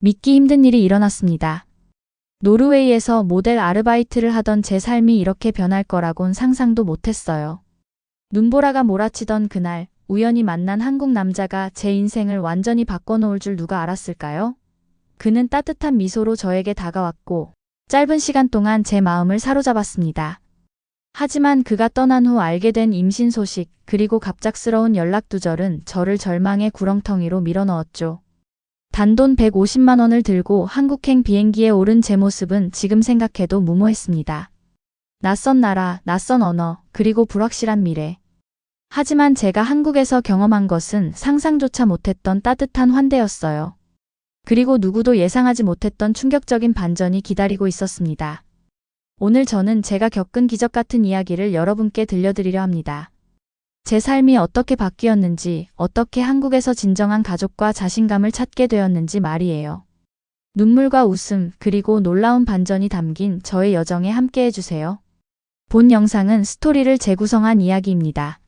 믿기 힘든 일이 일어났습니다. 노르웨이에서 모델 아르바이트를 하던 제 삶이 이렇게 변할 거라곤 상상도 못했어요. 눈보라가 몰아치던 그날, 우연히 만난 한국 남자가 제 인생을 완전히 바꿔놓을 줄 누가 알았을까요? 그는 따뜻한 미소로 저에게 다가왔고, 짧은 시간 동안 제 마음을 사로잡았습니다. 하지만 그가 떠난 후 알게 된 임신 소식, 그리고 갑작스러운 연락 두절은 저를 절망의 구렁텅이로 밀어넣었죠. 단돈 150만 원을 들고 한국행 비행기에 오른 제 모습은 지금 생각해도 무모했습니다. 낯선 나라, 낯선 언어, 그리고 불확실한 미래. 하지만 제가 한국에서 경험한 것은 상상조차 못했던 따뜻한 환대였어요. 그리고 누구도 예상하지 못했던 충격적인 반전이 기다리고 있었습니다. 오늘 저는 제가 겪은 기적 같은 이야기를 여러분께 들려드리려 합니다. 제 삶이 어떻게 바뀌었는지, 어떻게 한국에서 진정한 가족과 자신감을 찾게 되었는지 말이에요. 눈물과 웃음, 그리고 놀라운 반전이 담긴 저의 여정에 함께 해주세요. 본 영상은 스토리를 재구성한 이야기입니다.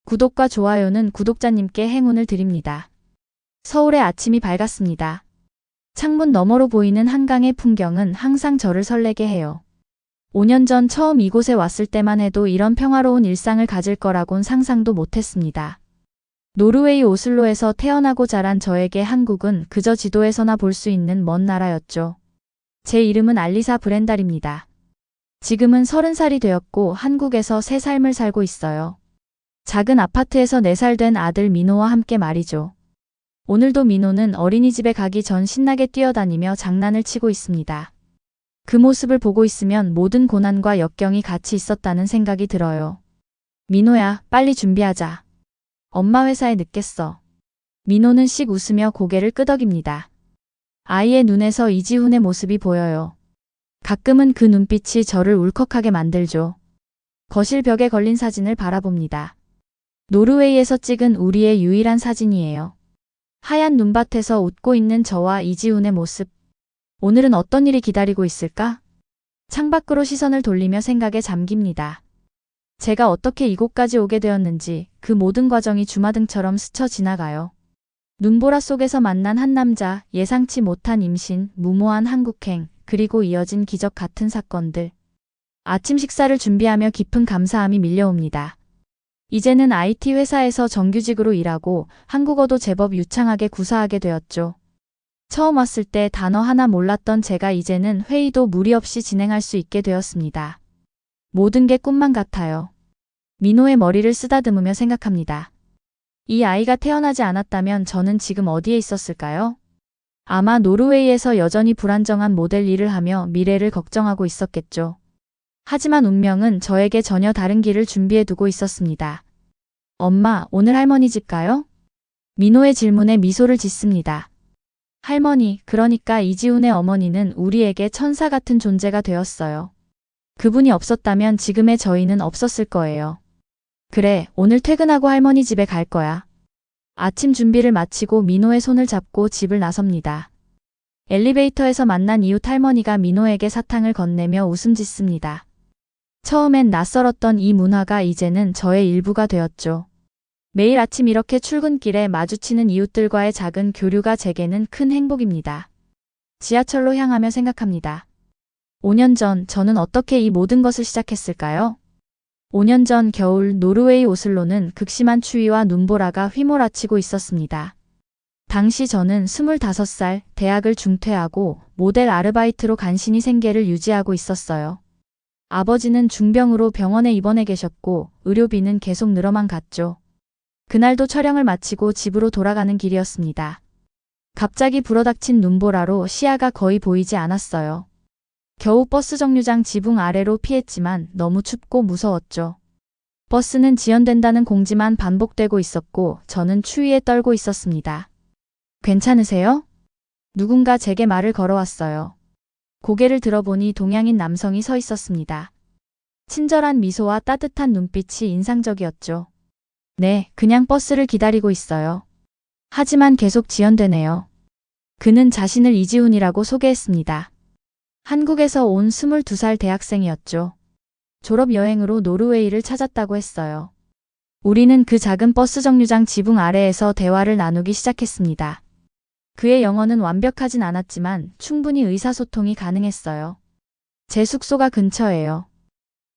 구독과 좋아요는 구독자님께 행운을 드립니다. 서울의 아침이 밝았습니다. 창문 너머로 보이는 한강의 풍경은 항상 저를 설레게 해요. 5년 전 처음 이곳에 왔을 때만 해도 이런 평화로운 일상을 가질 거라곤 상상도 못했습니다. 노르웨이 오슬로에서 태어나고 자란 저에게 한국은 그저 지도에서나 볼 수 있는 먼 나라였죠. 제 이름은 알리사 브렌달입니다. 지금은 30살이 되었고 한국에서 새 삶을 살고 있어요. 작은 아파트에서 4살 된 아들 민호와 함께 말이죠. 오늘도 민호는 어린이집에 가기 전 신나게 뛰어다니며 장난을 치고 있습니다. 그 모습을 보고 있으면 모든 고난과 역경이 같이 있었다는 생각이 들어요. 민호야, 빨리 준비하자. 엄마 회사에 늦겠어. 민호는 씩 웃으며 고개를 끄덕입니다. 아이의 눈에서 이지훈의 모습이 보여요. 가끔은 그 눈빛이 저를 울컥하게 만들죠. 거실 벽에 걸린 사진을 바라봅니다. 노르웨이에서 찍은 우리의 유일한 사진이에요. 하얀 눈밭에서 웃고 있는 저와 이지훈의 모습. 오늘은 어떤 일이 기다리고 있을까? 창밖으로 시선을 돌리며 생각에 잠깁니다. 제가 어떻게 이곳까지 오게 되었는지 그 모든 과정이 주마등처럼 스쳐 지나가요. 눈보라 속에서 만난 한 남자, 예상치 못한 임신, 무모한 한국행, 그리고 이어진 기적 같은 사건들. 아침 식사를 준비하며 깊은 감사함이 밀려옵니다. 이제는 IT 회사에서 정규직으로 일하고 한국어도 제법 유창하게 구사하게 되었죠. 처음 왔을 때 단어 하나 몰랐던 제가 이제는 회의도 무리 없이 진행할 수 있게 되었습니다. 모든 게 꿈만 같아요. 민호의 머리를 쓰다듬으며 생각합니다. 이 아이가 태어나지 않았다면 저는 지금 어디에 있었을까요? 아마 노르웨이에서 여전히 불안정한 모델 일을 하며 미래를 걱정하고 있었겠죠. 하지만 운명은 저에게 전혀 다른 길을 준비해 두고 있었습니다. 엄마, 오늘 할머니 집 가요? 민호의 질문에 미소를 짓습니다. 할머니, 그러니까 이지훈의 어머니는 우리에게 천사 같은 존재가 되었어요. 그분이 없었다면 지금의 저희는 없었을 거예요. 그래, 오늘 퇴근하고 할머니 집에 갈 거야. 아침 준비를 마치고 민호의 손을 잡고 집을 나섭니다. 엘리베이터에서 만난 이웃 할머니가 민호에게 사탕을 건네며 웃음 짓습니다. 처음엔 낯설었던 이 문화가 이제는 저의 일부가 되었죠. 매일 아침 이렇게 출근길에 마주치는 이웃들과의 작은 교류가 제게는 큰 행복입니다. 지하철로 향하며 생각합니다. 5년 전 저는 어떻게 이 모든 것을 시작했을까요? 5년 전 겨울 노르웨이 오슬로는 극심한 추위와 눈보라가 휘몰아치고 있었습니다. 당시 저는 25살, 대학을 중퇴하고 모델 아르바이트로 간신히 생계를 유지하고 있었어요. 아버지는 중병으로 병원에 입원해 계셨고 의료비는 계속 늘어만 갔죠. 그날도 촬영을 마치고 집으로 돌아가는 길이었습니다. 갑자기 불어닥친 눈보라로 시야가 거의 보이지 않았어요. 겨우 버스 정류장 지붕 아래로 피했지만 너무 춥고 무서웠죠. 버스는 지연된다는 공지만 반복되고 있었고 저는 추위에 떨고 있었습니다. 괜찮으세요? 누군가 제게 말을 걸어왔어요. 고개를 들어보니 동양인 남성이 서 있었습니다. 친절한 미소와 따뜻한 눈빛이 인상적이었죠. 네, 그냥 버스를 기다리고 있어요. 하지만 계속 지연되네요. 그는 자신을 이지훈이라고 소개했습니다. 한국에서 온 22살 대학생이었죠. 졸업 여행으로 노르웨이를 찾았다고 했어요. 우리는 그 작은 버스 정류장 지붕 아래에서 대화를 나누기 시작했습니다. 그의 영어는 완벽하진 않았지만 충분히 의사소통이 가능했어요. 제 숙소가 근처예요.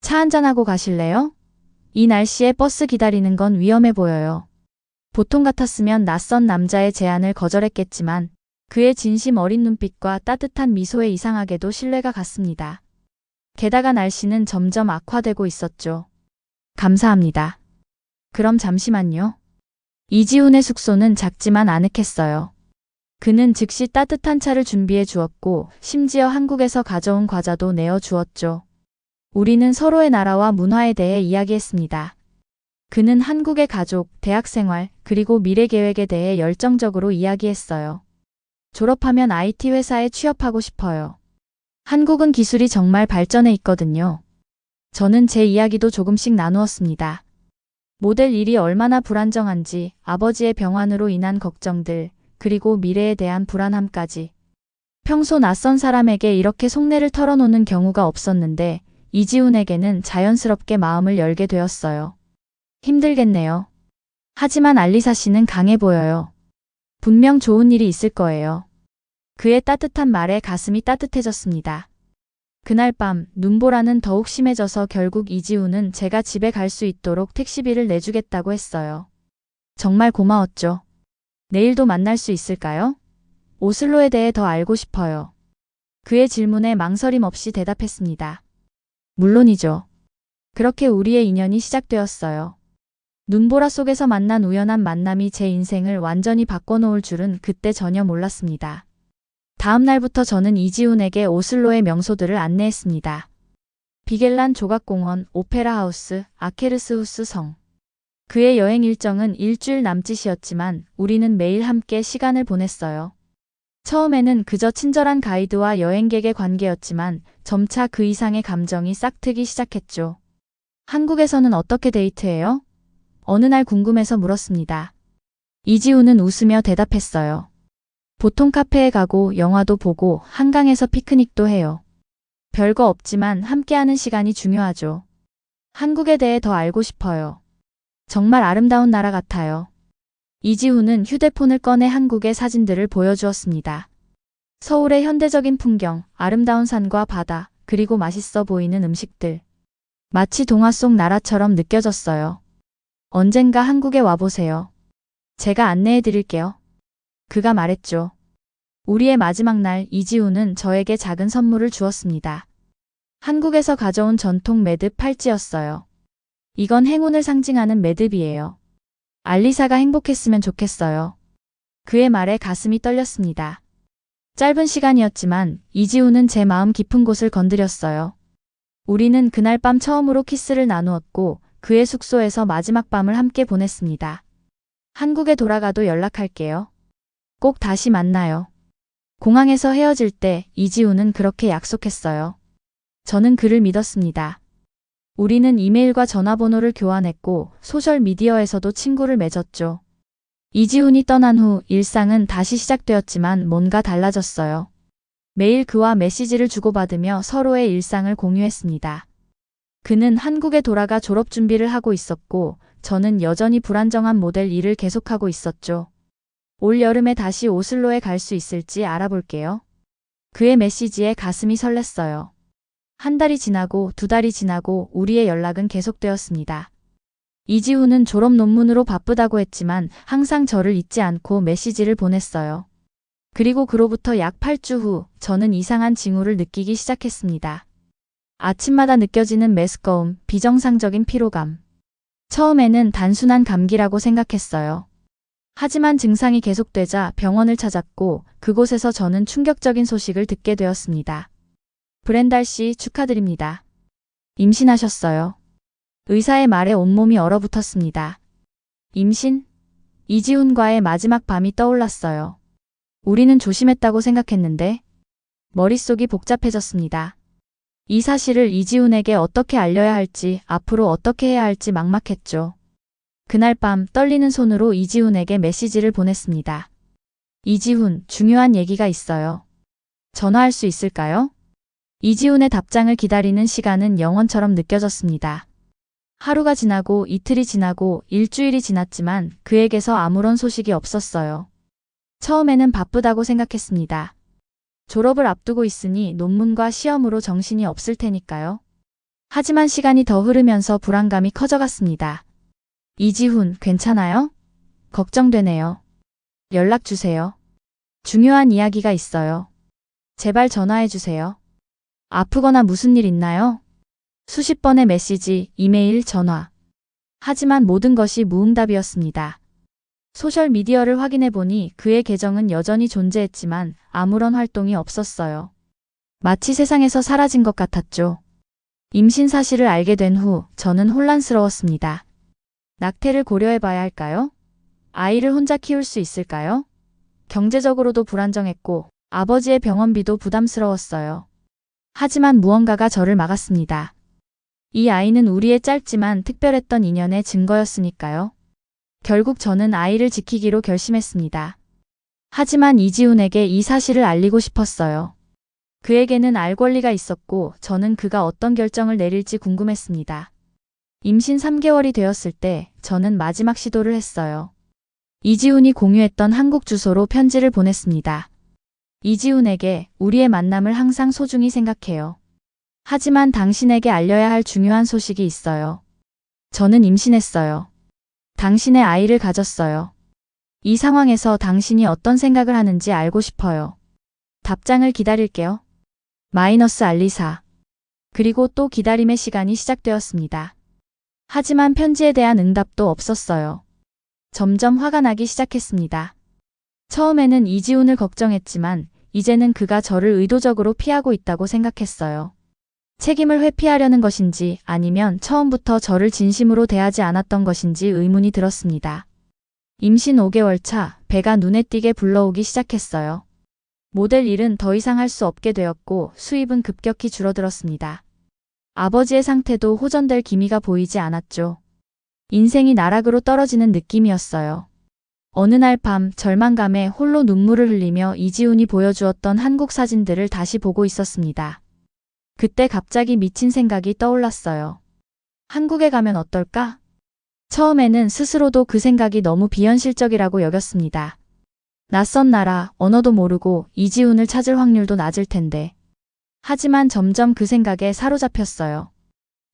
차 한잔하고 가실래요? 이 날씨에 버스 기다리는 건 위험해 보여요. 보통 같았으면 낯선 남자의 제안을 거절했겠지만 그의 진심 어린 눈빛과 따뜻한 미소에 이상하게도 신뢰가 갔습니다. 게다가 날씨는 점점 악화되고 있었죠. 감사합니다. 그럼 잠시만요. 이지훈의 숙소는 작지만 아늑했어요. 그는 즉시 따뜻한 차를 준비해 주었고 심지어 한국에서 가져온 과자도 내어 주었죠. 우리는 서로의 나라와 문화에 대해 이야기했습니다. 그는 한국의 가족, 대학 생활, 그리고 미래 계획에 대해 열정적으로 이야기했어요. 졸업하면 IT 회사에 취업하고 싶어요. 한국은 기술이 정말 발전해 있거든요. 저는 제 이야기도 조금씩 나누었습니다. 모델 일이 얼마나 불안정한지, 아버지의 병환으로 인한 걱정들, 그리고 미래에 대한 불안함까지. 평소 낯선 사람에게 이렇게 속내를 털어놓는 경우가 없었는데 이지훈에게는 자연스럽게 마음을 열게 되었어요. 힘들겠네요. 하지만 알리사 씨는 강해 보여요. 분명 좋은 일이 있을 거예요. 그의 따뜻한 말에 가슴이 따뜻해졌습니다. 그날 밤 눈보라는 더욱 심해져서 결국 이지훈은 제가 집에 갈 수 있도록 택시비를 내주겠다고 했어요. 정말 고마웠죠. 내일도 만날 수 있을까요? 오슬로에 대해 더 알고 싶어요. 그의 질문에 망설임 없이 대답했습니다. 물론이죠. 그렇게 우리의 인연이 시작되었어요. 눈보라 속에서 만난 우연한 만남이 제 인생을 완전히 바꿔놓을 줄은 그때 전혀 몰랐습니다. 다음 날부터 저는 이지훈에게 오슬로의 명소들을 안내했습니다. 비겔란 조각공원, 오페라 하우스, 아케르스후스 성. 그의 여행 일정은 일주일 남짓이었지만 우리는 매일 함께 시간을 보냈어요. 처음에는 그저 친절한 가이드와 여행객의 관계였지만 점차 그 이상의 감정이 싹트기 시작했죠. 한국에서는 어떻게 데이트해요? 어느 날 궁금해서 물었습니다. 이지훈은 웃으며 대답했어요. 보통 카페에 가고 영화도 보고 한강에서 피크닉도 해요. 별거 없지만 함께하는 시간이 중요하죠. 한국에 대해 더 알고 싶어요. 정말 아름다운 나라 같아요. 이지훈은 휴대폰을 꺼내 한국의 사진들을 보여주었습니다. 서울의 현대적인 풍경, 아름다운 산과 바다, 그리고 맛있어 보이는 음식들. 마치 동화 속 나라처럼 느껴졌어요. 언젠가 한국에 와보세요. 제가 안내해 드릴게요. 그가 말했죠. 우리의 마지막 날 이지훈은 저에게 작은 선물을 주었습니다. 한국에서 가져온 전통 매듭 팔찌였어요. 이건 행운을 상징하는 매듭이에요. 알리사가 행복했으면 좋겠어요. 그의 말에 가슴이 떨렸습니다. 짧은 시간이었지만 이지훈은 제 마음 깊은 곳을 건드렸어요. 우리는 그날 밤 처음으로 키스를 나누었고 그의 숙소에서 마지막 밤을 함께 보냈습니다. 한국에 돌아가도 연락할게요. 꼭 다시 만나요. 공항에서 헤어질 때 이지훈은 그렇게 약속했어요. 저는 그를 믿었습니다. 우리는 이메일과 전화번호를 교환했고 소셜미디어에서도 친구를 맺었죠. 이지훈이 떠난 후 일상은 다시 시작되었지만 뭔가 달라졌어요. 매일 그와 메시지를 주고받으며 서로의 일상을 공유했습니다. 그는 한국에 돌아가 졸업 준비를 하고 있었고 저는 여전히 불안정한 모델 일을 계속하고 있었죠. 올 여름에 다시 오슬로에 갈 수 있을지 알아볼게요. 그의 메시지에 가슴이 설렜어요. 한 달이 지나고 두 달이 지나고 우리의 연락은 계속되었습니다. 이지훈은 졸업 논문으로 바쁘다고 했지만 항상 저를 잊지 않고 메시지를 보냈어요. 그리고 그로부터 약 8주 후 저는 이상한 징후를 느끼기 시작했습니다. 아침마다 느껴지는 메스꺼움, 비정상적인 피로감. 처음에는 단순한 감기라고 생각했어요. 하지만 증상이 계속되자 병원을 찾았고 그곳에서 저는 충격적인 소식을 듣게 되었습니다. 브렌달 씨 축하드립니다. 임신하셨어요. 의사의 말에 온몸이 얼어붙었습니다. 임신? 이지훈과의 마지막 밤이 떠올랐어요. 우리는 조심했다고 생각했는데 머릿속이 복잡해졌습니다. 이 사실을 이지훈에게 어떻게 알려야 할지, 앞으로 어떻게 해야 할지 막막했죠. 그날 밤 떨리는 손으로 이지훈에게 메시지를 보냈습니다. 이지훈, 중요한 얘기가 있어요. 전화할 수 있을까요? 이지훈의 답장을 기다리는 시간은 영원처럼 느껴졌습니다. 하루가 지나고 이틀이 지나고 일주일이 지났지만 그에게서 아무런 소식이 없었어요. 처음에는 바쁘다고 생각했습니다. 졸업을 앞두고 있으니 논문과 시험으로 정신이 없을 테니까요. 하지만 시간이 더 흐르면서 불안감이 커져갔습니다. 이지훈, 괜찮아요? 걱정되네요. 연락 주세요. 중요한 이야기가 있어요. 제발 전화해 주세요. 아프거나 무슨 일 있나요? 수십 번의 메시지, 이메일, 전화. 하지만 모든 것이 무응답이었습니다. 소셜미디어를 확인해 보니 그의 계정은 여전히 존재했지만 아무런 활동이 없었어요. 마치 세상에서 사라진 것 같았죠. 임신 사실을 알게 된 후 저는 혼란스러웠습니다. 낙태를 고려해 봐야 할까요? 아이를 혼자 키울 수 있을까요? 경제적으로도 불안정했고 아버지의 병원비도 부담스러웠어요. 하지만 무언가가 저를 막았습니다. 이 아이는 우리의 짧지만 특별했던 인연의 증거였으니까요. 결국 저는 아이를 지키기로 결심했습니다. 하지만 이지훈에게 이 사실을 알리고 싶었어요. 그에게는 알 권리가 있었고 저는 그가 어떤 결정을 내릴지 궁금했습니다. 임신 3개월이 되었을 때 저는 마지막 시도를 했어요. 이지훈이 공유했던 한국 주소로 편지를 보냈습니다. 이지훈에게 우리의 만남을 항상 소중히 생각해요. 하지만 당신에게 알려야 할 중요한 소식이 있어요. 저는 임신했어요. 당신의 아이를 가졌어요. 이 상황에서 당신이 어떤 생각을 하는지 알고 싶어요. 답장을 기다릴게요. 마이너스 알리사. 그리고 또 기다림의 시간이 시작되었습니다. 하지만 편지에 대한 응답도 없었어요. 점점 화가 나기 시작했습니다. 처음에는 이지훈을 걱정했지만 이제는 그가 저를 의도적으로 피하고 있다고 생각했어요. 책임을 회피하려는 것인지 아니면 처음부터 저를 진심으로 대하지 않았던 것인지 의문이 들었습니다. 임신 5개월 차, 배가 눈에 띄게 불러오기 시작했어요. 모델 일은 더 이상 할 수 없게 되었고 수입은 급격히 줄어들었습니다. 아버지의 상태도 호전될 기미가 보이지 않았죠. 인생이 나락으로 떨어지는 느낌이었어요. 어느 날 밤 절망감에 홀로 눈물을 흘리며 이지훈이 보여주었던 한국 사진들을 다시 보고 있었습니다. 그때 갑자기 미친 생각이 떠올랐어요. 한국에 가면 어떨까? 처음에는 스스로도 그 생각이 너무 비현실적이라고 여겼습니다. 낯선 나라, 언어도 모르고 이지훈을 찾을 확률도 낮을 텐데. 하지만 점점 그 생각에 사로잡혔어요.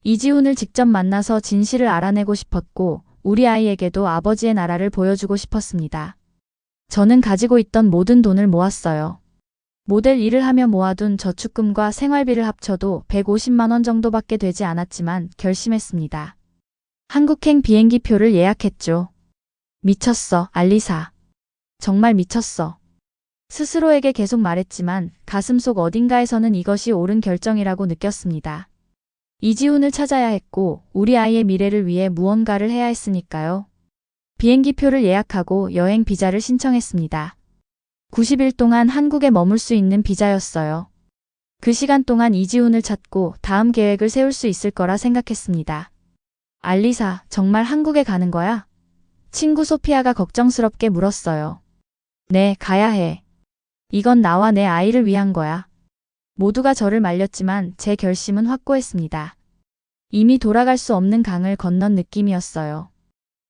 이지훈을 직접 만나서 진실을 알아내고 싶었고 우리 아이에게도 아버지의 나라를 보여주고 싶었습니다. 저는 가지고 있던 모든 돈을 모았어요. 모델 일을 하며 모아둔 저축금과 생활비를 합쳐도 150만 원 정도밖에 되지 않았지만 결심했습니다. 한국행 비행기표를 예약했죠. 미쳤어, 알리사. 정말 미쳤어. 스스로에게 계속 말했지만 가슴속 어딘가에서는 이것이 옳은 결정이라고 느꼈습니다. 이지훈을 찾아야 했고 우리 아이의 미래를 위해 무언가를 해야 했으니까요. 비행기표를 예약하고 여행 비자를 신청했습니다. 90일 동안 한국에 머물 수 있는 비자였어요. 그 시간 동안 이지훈을 찾고 다음 계획을 세울 수 있을 거라 생각했습니다. 알리사, 정말 한국에 가는 거야? 친구 소피아가 걱정스럽게 물었어요. 네, 가야 해. 이건 나와 내 아이를 위한 거야. 모두가 저를 말렸지만 제 결심은 확고했습니다. 이미 돌아갈 수 없는 강을 건넌 느낌이었어요.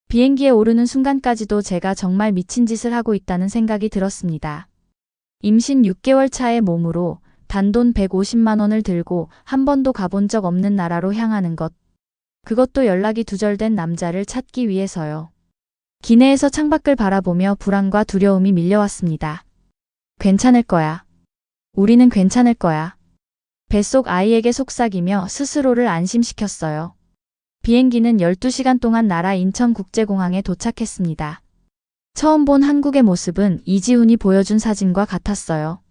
비행기에 오르는 순간까지도 제가 정말 미친 짓을 하고 있다는 생각이 들었습니다. 임신 6개월 차의 몸으로 단돈 150만 원을 들고 한 번도 가본 적 없는 나라로 향하는 것. 그것도 연락이 두절된 남자를 찾기 위해서요. 기내에서 창밖을 바라보며 불안과 두려움이 밀려왔습니다. 괜찮을 거야. 우리는 괜찮을 거야. 뱃속 아이에게 속삭이며 스스로를 안심시켰어요. 비행기는 12시간 동안 나라 인천국제공항에 도착했습니다. 처음 본 한국의 모습은 이지훈이 보여준 사진과 같았어요.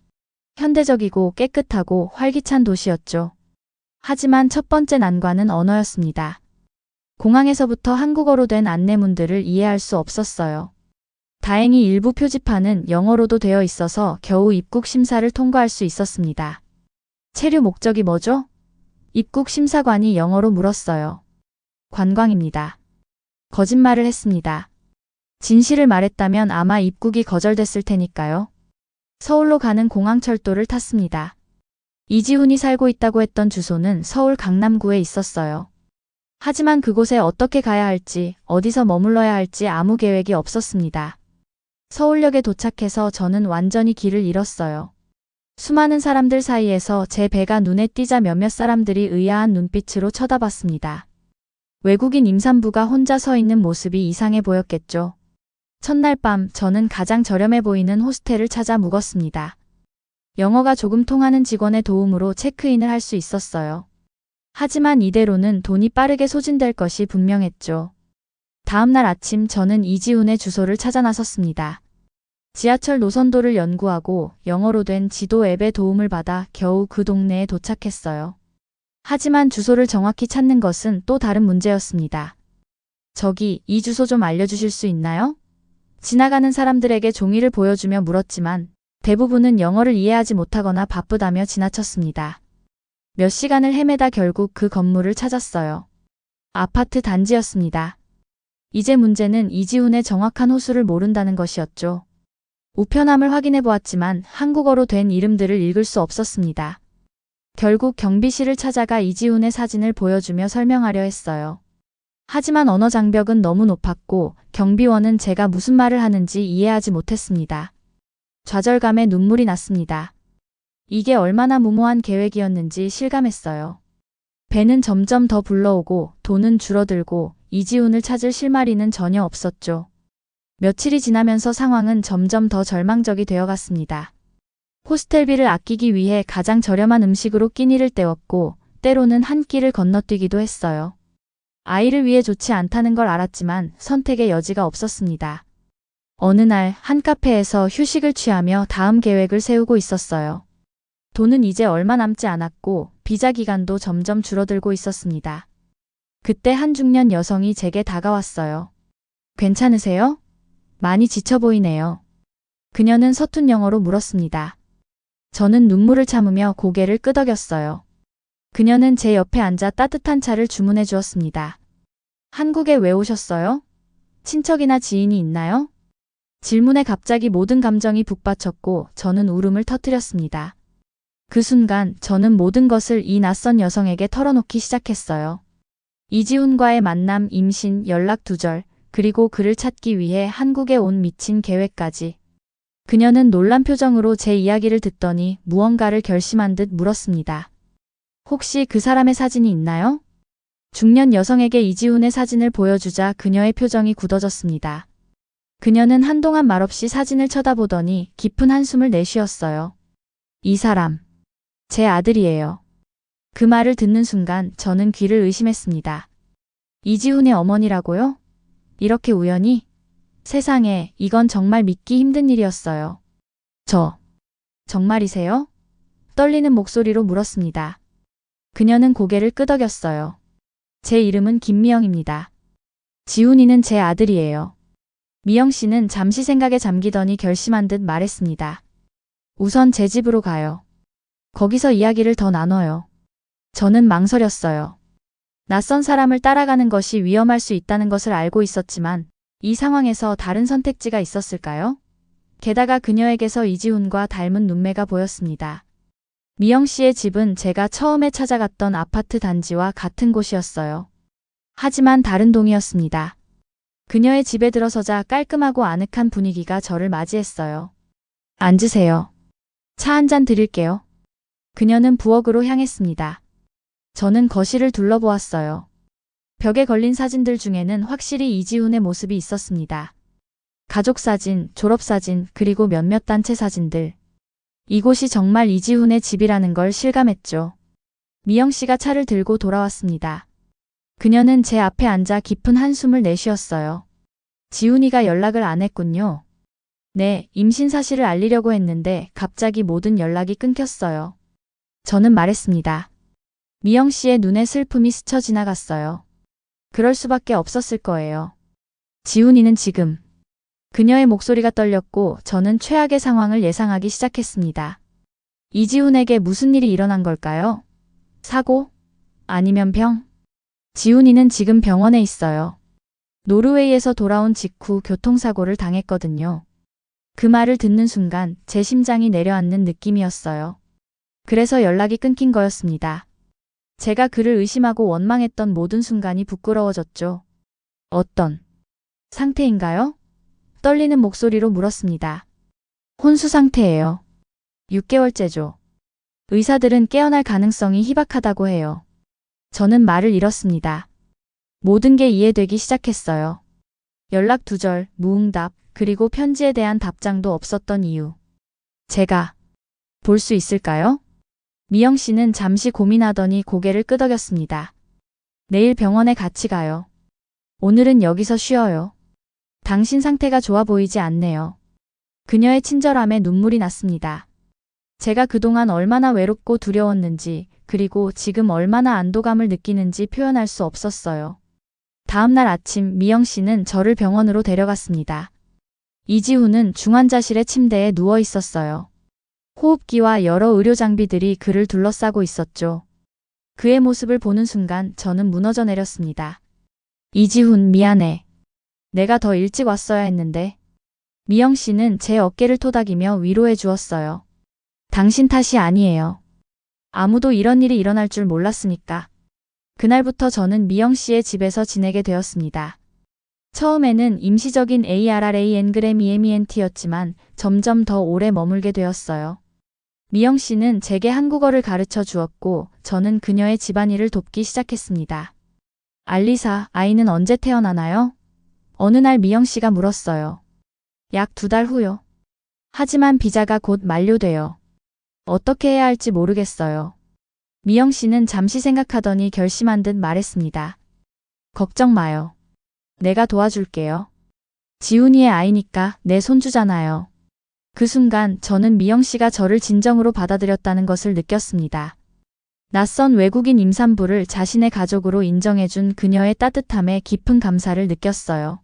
현대적이고 깨끗하고 활기찬 도시였죠. 하지만 첫 번째 난관은 언어였습니다. 공항에서부터 한국어로 된 안내문들을 이해할 수 없었어요. 다행히 일부 표지판은 영어로도 되어 있어서 겨우 입국 심사를 통과할 수 있었습니다. 체류 목적이 뭐죠? 입국 심사관이 영어로 물었어요. 관광입니다. 거짓말을 했습니다. 진실을 말했다면 아마 입국이 거절됐을 테니까요. 서울로 가는 공항철도를 탔습니다. 이지훈이 살고 있다고 했던 주소는 서울 강남구에 있었어요. 하지만 그곳에 어떻게 가야 할지, 어디서 머물러야 할지 아무 계획이 없었습니다. 서울역에 도착해서 저는 완전히 길을 잃었어요. 수많은 사람들 사이에서 제 배가 눈에 띄자 몇몇 사람들이 의아한 눈빛으로 쳐다봤습니다. 외국인 임산부가 혼자 서 있는 모습이 이상해 보였겠죠. 첫날 밤 저는 가장 저렴해 보이는 호스텔을 찾아 묵었습니다. 영어가 조금 통하는 직원의 도움으로 체크인을 할 수 있었어요. 하지만 이대로는 돈이 빠르게 소진될 것이 분명했죠. 다음 날 아침 저는 이지훈의 주소를 찾아 나섰습니다. 지하철 노선도를 연구하고 영어로 된 지도 앱의 도움을 받아 겨우 그 동네에 도착했어요. 하지만 주소를 정확히 찾는 것은 또 다른 문제였습니다. 저기, 이 주소 좀 알려주실 수 있나요? 지나가는 사람들에게 종이를 보여주며 물었지만 대부분은 영어를 이해하지 못하거나 바쁘다며 지나쳤습니다. 몇 시간을 헤매다 결국 그 건물을 찾았어요. 아파트 단지였습니다. 이제 문제는 이지훈의 정확한 호수를 모른다는 것이었죠. 우편함을 확인해 보았지만 한국어로 된 이름들을 읽을 수 없었습니다. 결국 경비실을 찾아가 이지훈의 사진을 보여주며 설명하려 했어요. 하지만 언어 장벽은 너무 높았고 경비원은 제가 무슨 말을 하는지 이해하지 못했습니다. 좌절감에 눈물이 났습니다. 이게 얼마나 무모한 계획이었는지 실감했어요. 배는 점점 더 불러오고 돈은 줄어들고 이지훈을 찾을 실마리는 전혀 없었죠. 며칠이 지나면서 상황은 점점 더 절망적이 되어갔습니다. 호스텔비를 아끼기 위해 가장 저렴한 음식으로 끼니를 때웠고 때로는 한 끼를 건너뛰기도 했어요. 아이를 위해 좋지 않다는 걸 알았지만 선택의 여지가 없었습니다. 어느 날 한 카페에서 휴식을 취하며 다음 계획을 세우고 있었어요. 돈은 이제 얼마 남지 않았고 비자 기간도 점점 줄어들고 있었습니다. 그때 한 중년 여성이 제게 다가왔어요. 괜찮으세요? 많이 지쳐 보이네요. 그녀는 서툰 영어로 물었습니다. 저는 눈물을 참으며 고개를 끄덕였어요. 그녀는 제 옆에 앉아 따뜻한 차를 주문해 주었습니다. 한국에 왜 오셨어요? 친척이나 지인이 있나요? 질문에 갑자기 모든 감정이 북받쳤고 저는 울음을 터뜨렸습니다. 그 순간 저는 모든 것을 이 낯선 여성에게 털어놓기 시작했어요. 이지훈과의 만남, 임신, 연락 두절, 그리고 그를 찾기 위해 한국에 온 미친 계획까지. 그녀는 놀란 표정으로 제 이야기를 듣더니 무언가를 결심한 듯 물었습니다. 혹시 그 사람의 사진이 있나요? 중년 여성에게 이지훈의 사진을 보여주자 그녀의 표정이 굳어졌습니다. 그녀는 한동안 말없이 사진을 쳐다보더니 깊은 한숨을 내쉬었어요. 이 사람, 제 아들이에요. 그 말을 듣는 순간 저는 귀를 의심했습니다. 이지훈의 어머니라고요? 이렇게 우연히? 세상에, 이건 정말 믿기 힘든 일이었어요. 정말이세요? 떨리는 목소리로 물었습니다. 그녀는 고개를 끄덕였어요. 제 이름은 김미영입니다. 지훈이는 제 아들이에요. 미영 씨는 잠시 생각에 잠기더니 결심한 듯 말했습니다. 우선 제 집으로 가요. 거기서 이야기를 더 나눠요. 저는 망설였어요. 낯선 사람을 따라가는 것이 위험할 수 있다는 것을 알고 있었지만 이 상황에서 다른 선택지가 있었을까요? 게다가 그녀에게서 이지훈과 닮은 눈매가 보였습니다. 미영 씨의 집은 제가 처음에 찾아갔던 아파트 단지와 같은 곳이었어요. 하지만 다른 동이었습니다. 그녀의 집에 들어서자 깔끔하고 아늑한 분위기가 저를 맞이했어요. 앉으세요. 차 한 잔 드릴게요. 그녀는 부엌으로 향했습니다. 저는 거실을 둘러보았어요. 벽에 걸린 사진들 중에는 확실히 이지훈의 모습이 있었습니다. 가족사진, 졸업사진, 그리고 몇몇 단체 사진들. 이곳이 정말 이지훈의 집이라는 걸 실감했죠. 미영 씨가 차를 들고 돌아왔습니다. 그녀는 제 앞에 앉아 깊은 한숨을 내쉬었어요. 지훈이가 연락을 안 했군요. 네, 임신 사실을 알리려고 했는데 갑자기 모든 연락이 끊겼어요. 저는 말했습니다. 미영 씨의 눈에 슬픔이 스쳐 지나갔어요. 그럴 수밖에 없었을 거예요. 지훈이는 지금. 그녀의 목소리가 떨렸고 저는 최악의 상황을 예상하기 시작했습니다. 이지훈에게 무슨 일이 일어난 걸까요? 사고? 아니면 병? 지훈이는 지금 병원에 있어요. 노르웨이에서 돌아온 직후 교통사고를 당했거든요. 그 말을 듣는 순간 제 심장이 내려앉는 느낌이었어요. 그래서 연락이 끊긴 거였습니다. 제가 그를 의심하고 원망했던 모든 순간이 부끄러워졌죠. 어떤 상태인가요? 떨리는 목소리로 물었습니다. 혼수 상태예요. 6개월째죠. 의사들은 깨어날 가능성이 희박하다고 해요. 저는 말을 잃었습니다. 모든 게 이해되기 시작했어요. 연락 두절, 무응답, 그리고 편지에 대한 답장도 없었던 이유. 제가 볼 수 있을까요? 미영 씨는 잠시 고민하더니 고개를 끄덕였습니다. 내일 병원에 같이 가요. 오늘은 여기서 쉬어요. 당신 상태가 좋아 보이지 않네요. 그녀의 친절함에 눈물이 났습니다. 제가 그동안 얼마나 외롭고 두려웠는지, 그리고 지금 얼마나 안도감을 느끼는지 표현할 수 없었어요. 다음 날 아침 미영 씨는 저를 병원으로 데려갔습니다. 이지훈은 중환자실의 침대에 누워 있었어요. 호흡기와 여러 의료 장비들이 그를 둘러싸고 있었죠. 그의 모습을 보는 순간 저는 무너져 내렸습니다. 이지훈, 미안해. 내가 더 일찍 왔어야 했는데. 미영 씨는 제 어깨를 토닥이며 위로해 주었어요. 당신 탓이 아니에요. 아무도 이런 일이 일어날 줄 몰랐으니까. 그날부터 저는 미영 씨의 집에서 지내게 되었습니다. 처음에는 임시적인 ARRA 엔그램 EMENT였지만 점점 더 오래 머물게 되었어요. 미영 씨는 제게 한국어를 가르쳐 주었고 저는 그녀의 집안일을 돕기 시작했습니다. 알리사, 아이는 언제 태어나나요? 어느 날 미영 씨가 물었어요. 약 2달 후요. 하지만 비자가 곧 만료돼요. 어떻게 해야 할지 모르겠어요. 미영 씨는 잠시 생각하더니 결심한 듯 말했습니다. 걱정 마요. 내가 도와줄게요. 지훈이의 아이니까 내 손주잖아요. 그 순간 저는 미영 씨가 저를 진정으로 받아들였다는 것을 느꼈습니다. 낯선 외국인 임산부를 자신의 가족으로 인정해준 그녀의 따뜻함에 깊은 감사를 느꼈어요.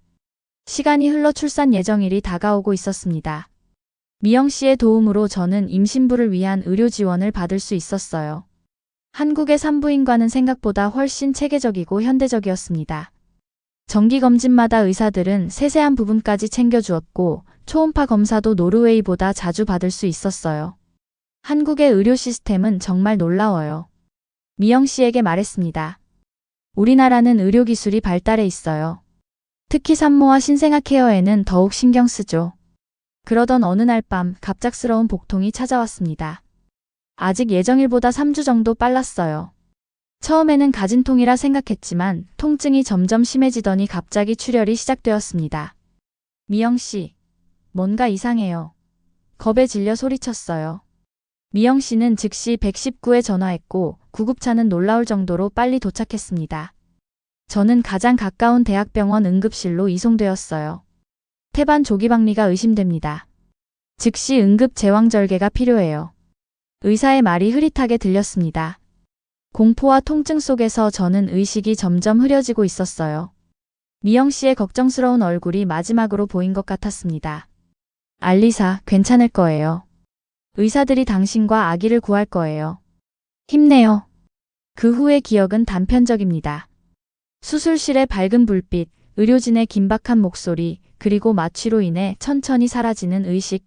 시간이 흘러 출산 예정일이 다가오고 있었습니다. 미영 씨의 도움으로 저는 임신부를 위한 의료 지원을 받을 수 있었어요. 한국의 산부인과는 생각보다 훨씬 체계적이고 현대적이었습니다. 정기검진마다 의사들은 세세한 부분까지 챙겨주었고 초음파 검사도 노르웨이보다 자주 받을 수 있었어요. 한국의 의료 시스템은 정말 놀라워요. 미영 씨에게 말했습니다. 우리나라는 의료기술이 발달해 있어요. 특히 산모와 신생아 케어에는 더욱 신경 쓰죠. 그러던 어느 날 밤 갑작스러운 복통이 찾아왔습니다. 아직 예정일보다 3주 정도 빨랐어요. 처음에는 가진통이라 생각했지만 통증이 점점 심해지더니 갑자기 출혈이 시작되었습니다. 미영 씨, 뭔가 이상해요. 겁에 질려 소리쳤어요. 미영 씨는 즉시 119에 전화했고 구급차는 놀라울 정도로 빨리 도착했습니다. 저는 가장 가까운 대학병원 응급실로 이송되었어요. 태반 조기박리가 의심됩니다. 즉시 응급 제왕절개가 필요해요. 의사의 말이 흐릿하게 들렸습니다. 공포와 통증 속에서 저는 의식이 점점 흐려지고 있었어요. 미영 씨의 걱정스러운 얼굴이 마지막으로 보인 것 같았습니다. 알리사, 괜찮을 거예요. 의사들이 당신과 아기를 구할 거예요. 힘내요. 그 후의 기억은 단편적입니다. 수술실의 밝은 불빛, 의료진의 긴박한 목소리, 그리고 마취로 인해 천천히 사라지는 의식.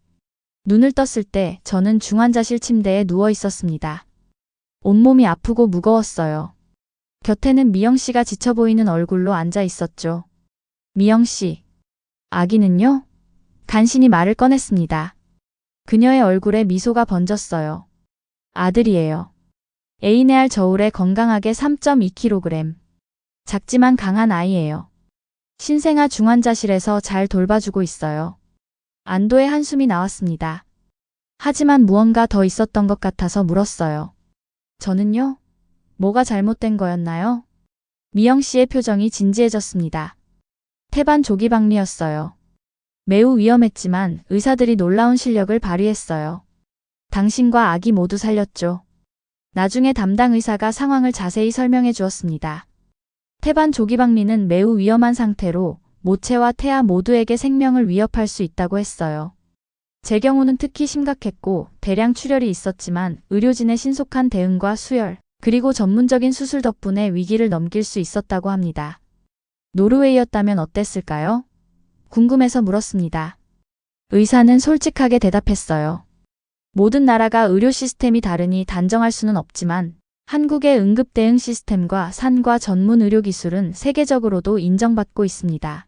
눈을 떴을 때 저는 중환자실 침대에 누워 있었습니다. 온몸이 아프고 무거웠어요. 곁에는 미영 씨가 지쳐 보이는 얼굴로 앉아 있었죠. 미영 씨, 아기는요? 간신히 말을 꺼냈습니다. 그녀의 얼굴에 미소가 번졌어요. 아들이에요. 에이네알 저울에 건강하게 3.2kg. 작지만 강한 아이예요. 신생아 중환자실에서 잘 돌봐주고 있어요. 안도의 한숨이 나왔습니다. 하지만 무언가 더 있었던 것 같아서 물었어요. 저는요? 뭐가 잘못된 거였나요? 미영 씨의 표정이 진지해졌습니다. 태반 조기박리였어요. 매우 위험했지만 의사들이 놀라운 실력을 발휘했어요. 당신과 아기 모두 살렸죠. 나중에 담당 의사가 상황을 자세히 설명해 주었습니다. 태반 조기박리는 매우 위험한 상태로 모체와 태아 모두에게 생명을 위협할 수 있다고 했어요. 제 경우는 특히 심각했고 대량 출혈이 있었지만 의료진의 신속한 대응과 수혈, 그리고 전문적인 수술 덕분에 위기를 넘길 수 있었다고 합니다. 노르웨이였다면 어땠을까요? 궁금해서 물었습니다. 의사는 솔직하게 대답했어요. 모든 나라가 의료 시스템이 다르니 단정할 수는 없지만 한국의 응급 대응 시스템과 산과 전문 의료 기술은 세계적으로도 인정받고 있습니다.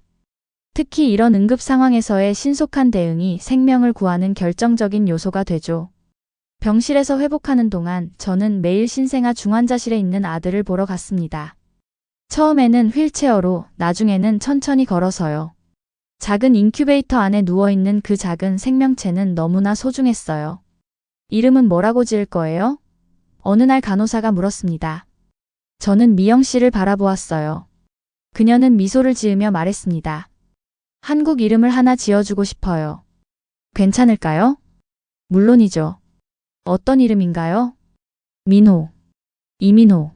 특히 이런 응급 상황에서의 신속한 대응이 생명을 구하는 결정적인 요소가 되죠. 병실에서 회복하는 동안 저는 매일 신생아 중환자실에 있는 아들을 보러 갔습니다. 처음에는 휠체어로, 나중에는 천천히 걸어서요. 작은 인큐베이터 안에 누워있는 그 작은 생명체는 너무나 소중했어요. 이름은 뭐라고 지을 거예요? 어느 날 간호사가 물었습니다. 저는 미영 씨를 바라보았어요. 그녀는 미소를 지으며 말했습니다. 한국 이름을 하나 지어주고 싶어요. 괜찮을까요? 물론이죠. 어떤 이름인가요? 민호. 이민호.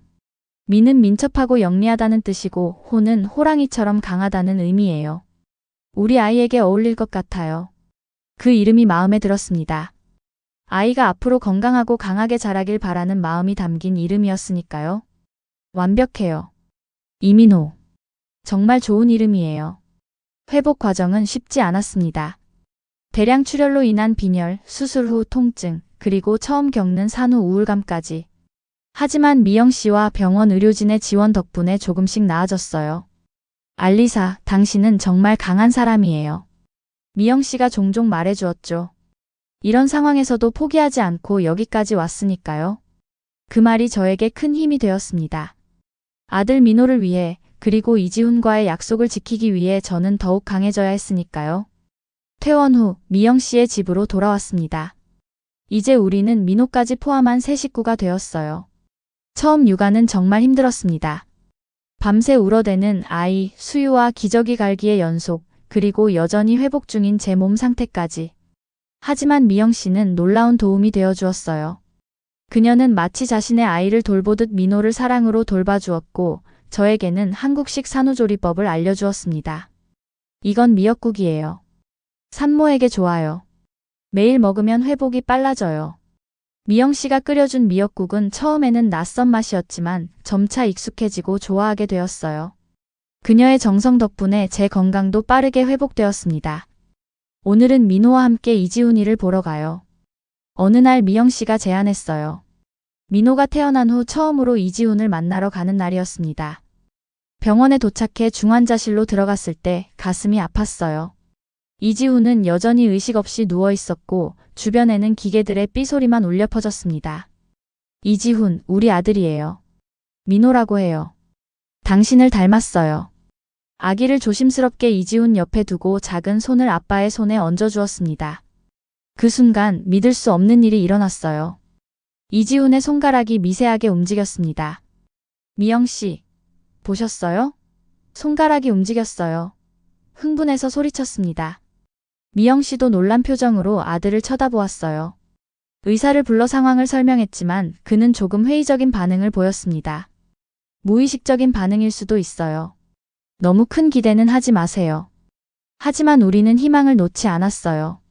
민은 민첩하고 영리하다는 뜻이고 호는 호랑이처럼 강하다는 의미예요. 우리 아이에게 어울릴 것 같아요. 그 이름이 마음에 들었습니다. 아이가 앞으로 건강하고 강하게 자라길 바라는 마음이 담긴 이름이었으니까요. 완벽해요. 이민호. 정말 좋은 이름이에요. 회복 과정은 쉽지 않았습니다. 대량 출혈로 인한 빈혈, 수술 후 통증, 그리고 처음 겪는 산후 우울감까지. 하지만 미영 씨와 병원 의료진의 지원 덕분에 조금씩 나아졌어요. 알리사, 당신은 정말 강한 사람이에요. 미영 씨가 종종 말해주었죠. 이런 상황에서도 포기하지 않고 여기까지 왔으니까요. 그 말이 저에게 큰 힘이 되었습니다. 아들 민호를 위해, 그리고 이지훈과의 약속을 지키기 위해 저는 더욱 강해져야 했으니까요. 퇴원 후 미영 씨의 집으로 돌아왔습니다. 이제 우리는 민호까지 포함한 세 식구가 되었어요. 처음 육아는 정말 힘들었습니다. 밤새 울어대는 아이, 수유와 기저귀 갈기의 연속, 그리고 여전히 회복 중인 제 몸 상태까지. 하지만 미영 씨는 놀라운 도움이 되어 주었어요. 그녀는 마치 자신의 아이를 돌보듯 민호를 사랑으로 돌봐주었고, 저에게는 한국식 산후조리법을 알려주었습니다. 이건 미역국이에요. 산모에게 좋아요. 매일 먹으면 회복이 빨라져요. 미영 씨가 끓여준 미역국은 처음에는 낯선 맛이었지만 점차 익숙해지고 좋아하게 되었어요. 그녀의 정성 덕분에 제 건강도 빠르게 회복되었습니다. 오늘은 민호와 함께 이지훈이를 보러 가요. 어느 날 미영 씨가 제안했어요. 민호가 태어난 후 처음으로 이지훈을 만나러 가는 날이었습니다. 병원에 도착해 중환자실로 들어갔을 때 가슴이 아팠어요. 이지훈은 여전히 의식 없이 누워 있었고 주변에는 기계들의 삐소리만 울려 퍼졌습니다. 이지훈, 우리 아들이에요. 민호라고 해요. 당신을 닮았어요. 아기를 조심스럽게 이지훈 옆에 두고 작은 손을 아빠의 손에 얹어주었습니다. 그 순간 믿을 수 없는 일이 일어났어요. 이지훈의 손가락이 미세하게 움직였습니다. 미영 씨, 보셨어요? 손가락이 움직였어요. 흥분해서 소리쳤습니다. 미영 씨도 놀란 표정으로 아들을 쳐다보았어요. 의사를 불러 상황을 설명했지만 그는 조금 회의적인 반응을 보였습니다. 무의식적인 반응일 수도 있어요. 너무 큰 기대는 하지 마세요. 하지만 우리는 희망을 놓지 않았어요.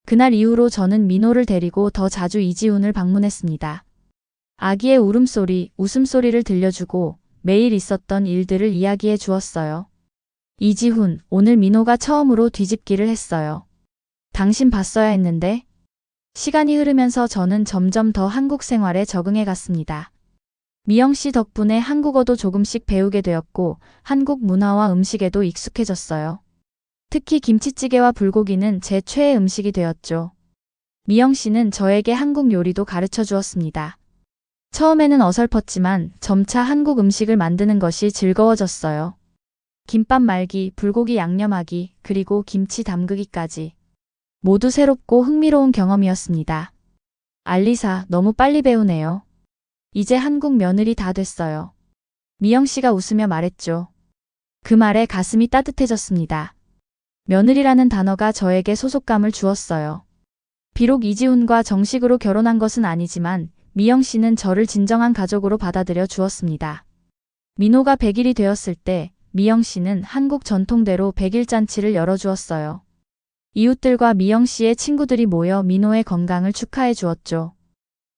그날 이후로 저는 민호를 데리고 더 자주 이지훈을 방문했습니다. 아기의 울음소리, 웃음소리를 들려주고 매일 있었던 일들을 이야기해 주었어요. 이지훈, 오늘 민호가 처음으로 뒤집기를 했어요. 당신 봤어야 했는데? 시간이 흐르면서 저는 점점 더 한국 생활에 적응해 갔습니다. 미영 씨 덕분에 한국어도 조금씩 배우게 되었고 한국 문화와 음식에도 익숙해졌어요. 특히 김치찌개와 불고기는 제 최애 음식이 되었죠. 미영 씨는 저에게 한국 요리도 가르쳐 주었습니다. 처음에는 어설펐지만 점차 한국 음식을 만드는 것이 즐거워졌어요. 김밥 말기, 불고기 양념하기, 그리고 김치 담그기까지. 모두 새롭고 흥미로운 경험이었습니다. 알리사, 너무 빨리 배우네요. 이제 한국 며느리 다 됐어요. 미영 씨가 웃으며 말했죠. 그 말에 가슴이 따뜻해졌습니다. 며느리라는 단어가 저에게 소속감을 주었어요. 비록 이지훈과 정식으로 결혼한 것은 아니지만 미영 씨는 저를 진정한 가족으로 받아들여 주었습니다. 민호가 100일이 되었을 때 미영 씨는 한국 전통대로 100일 잔치를 열어주었어요. 이웃들과 미영 씨의 친구들이 모여 민호의 건강을 축하해 주었죠.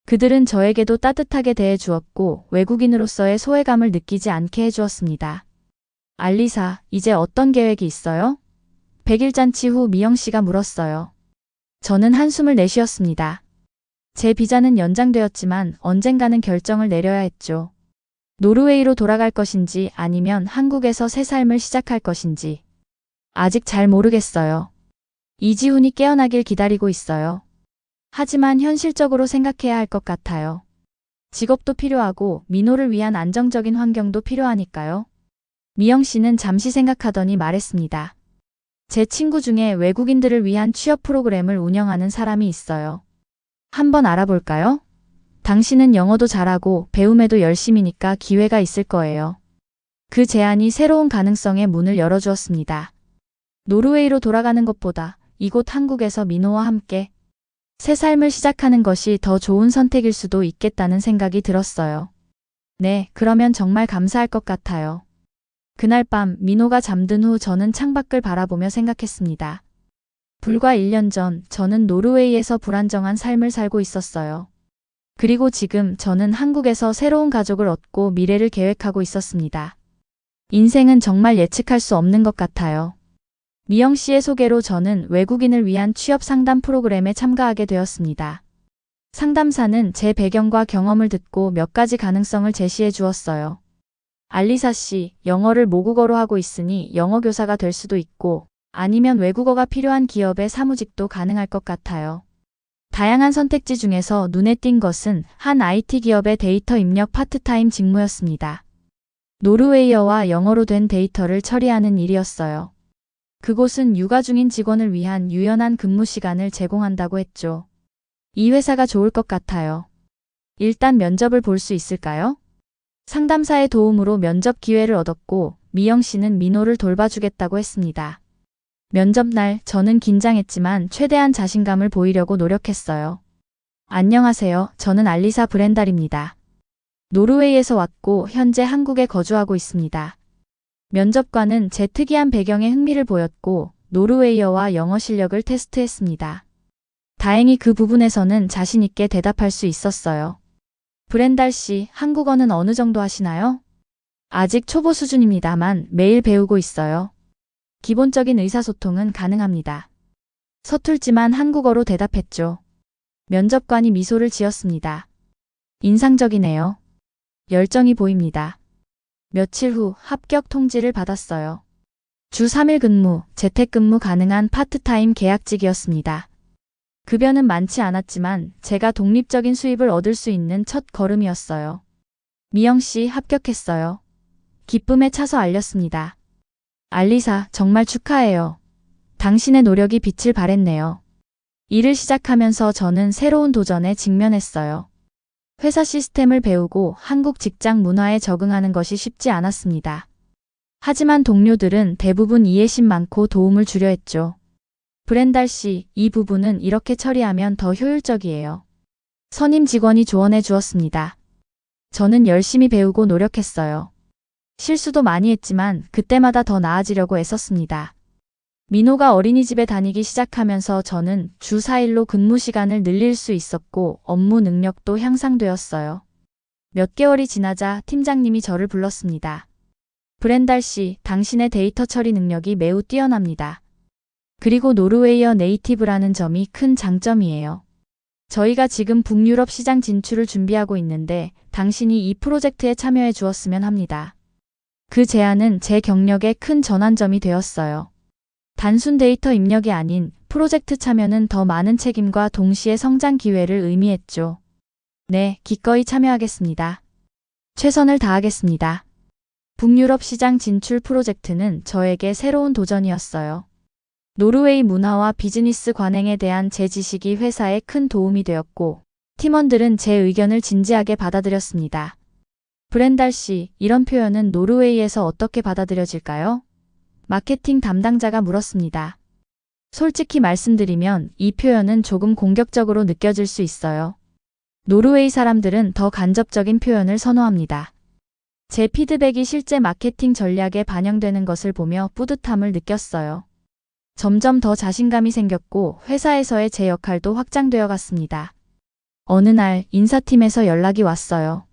그들은 저에게도 따뜻하게 대해 주었고 외국인으로서의 소외감을 느끼지 않게 해주었습니다. 알리사, 이제 어떤 계획이 있어요? 100일 잔치 후 미영 씨가 물었어요. 저는 한숨을 내쉬었습니다. 제 비자는 연장되었지만 언젠가는 결정을 내려야 했죠. 노르웨이로 돌아갈 것인지 아니면 한국에서 새 삶을 시작할 것인지. 아직 잘 모르겠어요. 이지훈이 깨어나길 기다리고 있어요. 하지만 현실적으로 생각해야 할 것 같아요. 직업도 필요하고 민호를 위한 안정적인 환경도 필요하니까요. 미영 씨는 잠시 생각하더니 말했습니다. 제 친구 중에 외국인들을 위한 취업 프로그램을 운영하는 사람이 있어요. 한번 알아볼까요? 당신은 영어도 잘하고 배움에도 열심이니까 기회가 있을 거예요. 그 제안이 새로운 가능성의 문을 열어주었습니다. 노르웨이로 돌아가는 것보다 이곳 한국에서 민호와 함께 새 삶을 시작하는 것이 더 좋은 선택일 수도 있겠다는 생각이 들었어요. 네, 그러면 정말 감사할 것 같아요. 그날 밤 민호가 잠든 후 저는 창밖을 바라보며 생각했습니다. 불과 1년 전 저는 노르웨이에서 불안정한 삶을 살고 있었어요. 그리고 지금 저는 한국에서 새로운 가족을 얻고 미래를 계획하고 있었습니다. 인생은 정말 예측할 수 없는 것 같아요. 미영 씨의 소개로 저는 외국인을 위한 취업 상담 프로그램에 참가하게 되었습니다. 상담사는 제 배경과 경험을 듣고 몇 가지 가능성을 제시해 주었어요. 알리사 씨, 영어를 모국어로 하고 있으니 영어 교사가 될 수도 있고 아니면 외국어가 필요한 기업의 사무직도 가능할 것 같아요. 다양한 선택지 중에서 눈에 띈 것은 한 IT 기업의 데이터 입력 파트타임 직무였습니다. 노르웨이어와 영어로 된 데이터를 처리하는 일이었어요. 그곳은 육아 중인 직원을 위한 유연한 근무 시간을 제공한다고 했죠. 이 회사가 좋을 것 같아요. 일단 면접을 볼 수 있을까요? 상담사의 도움으로 면접 기회를 얻었고 미영 씨는 민호를 돌봐주겠다고 했습니다. 면접 날 저는 긴장했지만 최대한 자신감을 보이려고 노력했어요. 안녕하세요. 저는 알리사 브렌달입니다. 노르웨이에서 왔고 현재 한국에 거주하고 있습니다. 면접관은 제 특이한 배경에 흥미를 보였고 노르웨이어와 영어 실력을 테스트했습니다. 다행히 그 부분에서는 자신 있게 대답할 수 있었어요. 브렌달 씨, 한국어는 어느 정도 하시나요? 아직 초보 수준입니다만 매일 배우고 있어요. 기본적인 의사소통은 가능합니다. 서툴지만 한국어로 대답했죠. 면접관이 미소를 지었습니다. 인상적이네요. 열정이 보입니다. 며칠 후 합격 통지를 받았어요. 주 3일 근무, 재택근무 가능한 파트타임 계약직이었습니다. 급여는 많지 않았지만 제가 독립적인 수입을 얻을 수 있는 첫 걸음이었어요. 미영 씨 합격했어요. 기쁨에 차서 알렸습니다. 알리사, 정말 축하해요. 당신의 노력이 빛을 발했네요. 일을 시작하면서 저는 새로운 도전에 직면했어요. 회사 시스템을 배우고 한국 직장 문화에 적응하는 것이 쉽지 않았습니다. 하지만 동료들은 대부분 이해심 많고 도움을 주려 했죠. 브렌달 씨, 이 부분은 이렇게 처리하면 더 효율적이에요. 선임 직원이 조언해 주었습니다. 저는 열심히 배우고 노력했어요. 실수도 많이 했지만 그때마다 더 나아지려고 애썼습니다. 민호가 어린이집에 다니기 시작하면서 저는 주 4일로 근무 시간을 늘릴 수 있었고 업무 능력도 향상되었어요. 몇 개월이 지나자 팀장님이 저를 불렀습니다. 브렌달 씨, 당신의 데이터 처리 능력이 매우 뛰어납니다. 그리고 노르웨이어 네이티브라는 점이 큰 장점이에요. 저희가 지금 북유럽 시장 진출을 준비하고 있는데 당신이 이 프로젝트에 참여해 주었으면 합니다. 그 제안은 제 경력의 큰 전환점이 되었어요. 단순 데이터 입력이 아닌 프로젝트 참여는 더 많은 책임과 동시에 성장 기회를 의미했죠. 네, 기꺼이 참여하겠습니다. 최선을 다하겠습니다. 북유럽 시장 진출 프로젝트는 저에게 새로운 도전이었어요. 노르웨이 문화와 비즈니스 관행에 대한 제 지식이 회사에 큰 도움이 되었고 팀원들은 제 의견을 진지하게 받아들였습니다. 브렌달 씨, 이런 표현은 노르웨이에서 어떻게 받아들여질까요? 마케팅 담당자가 물었습니다. 솔직히 말씀드리면 이 표현은 조금 공격적으로 느껴질 수 있어요. 노르웨이 사람들은 더 간접적인 표현을 선호합니다. 제 피드백이 실제 마케팅 전략에 반영되는 것을 보며 뿌듯함을 느꼈어요. 점점 더 자신감이 생겼고 회사에서의 제 역할도 확장되어 갔습니다. 어느 날 인사팀에서 연락이 왔어요.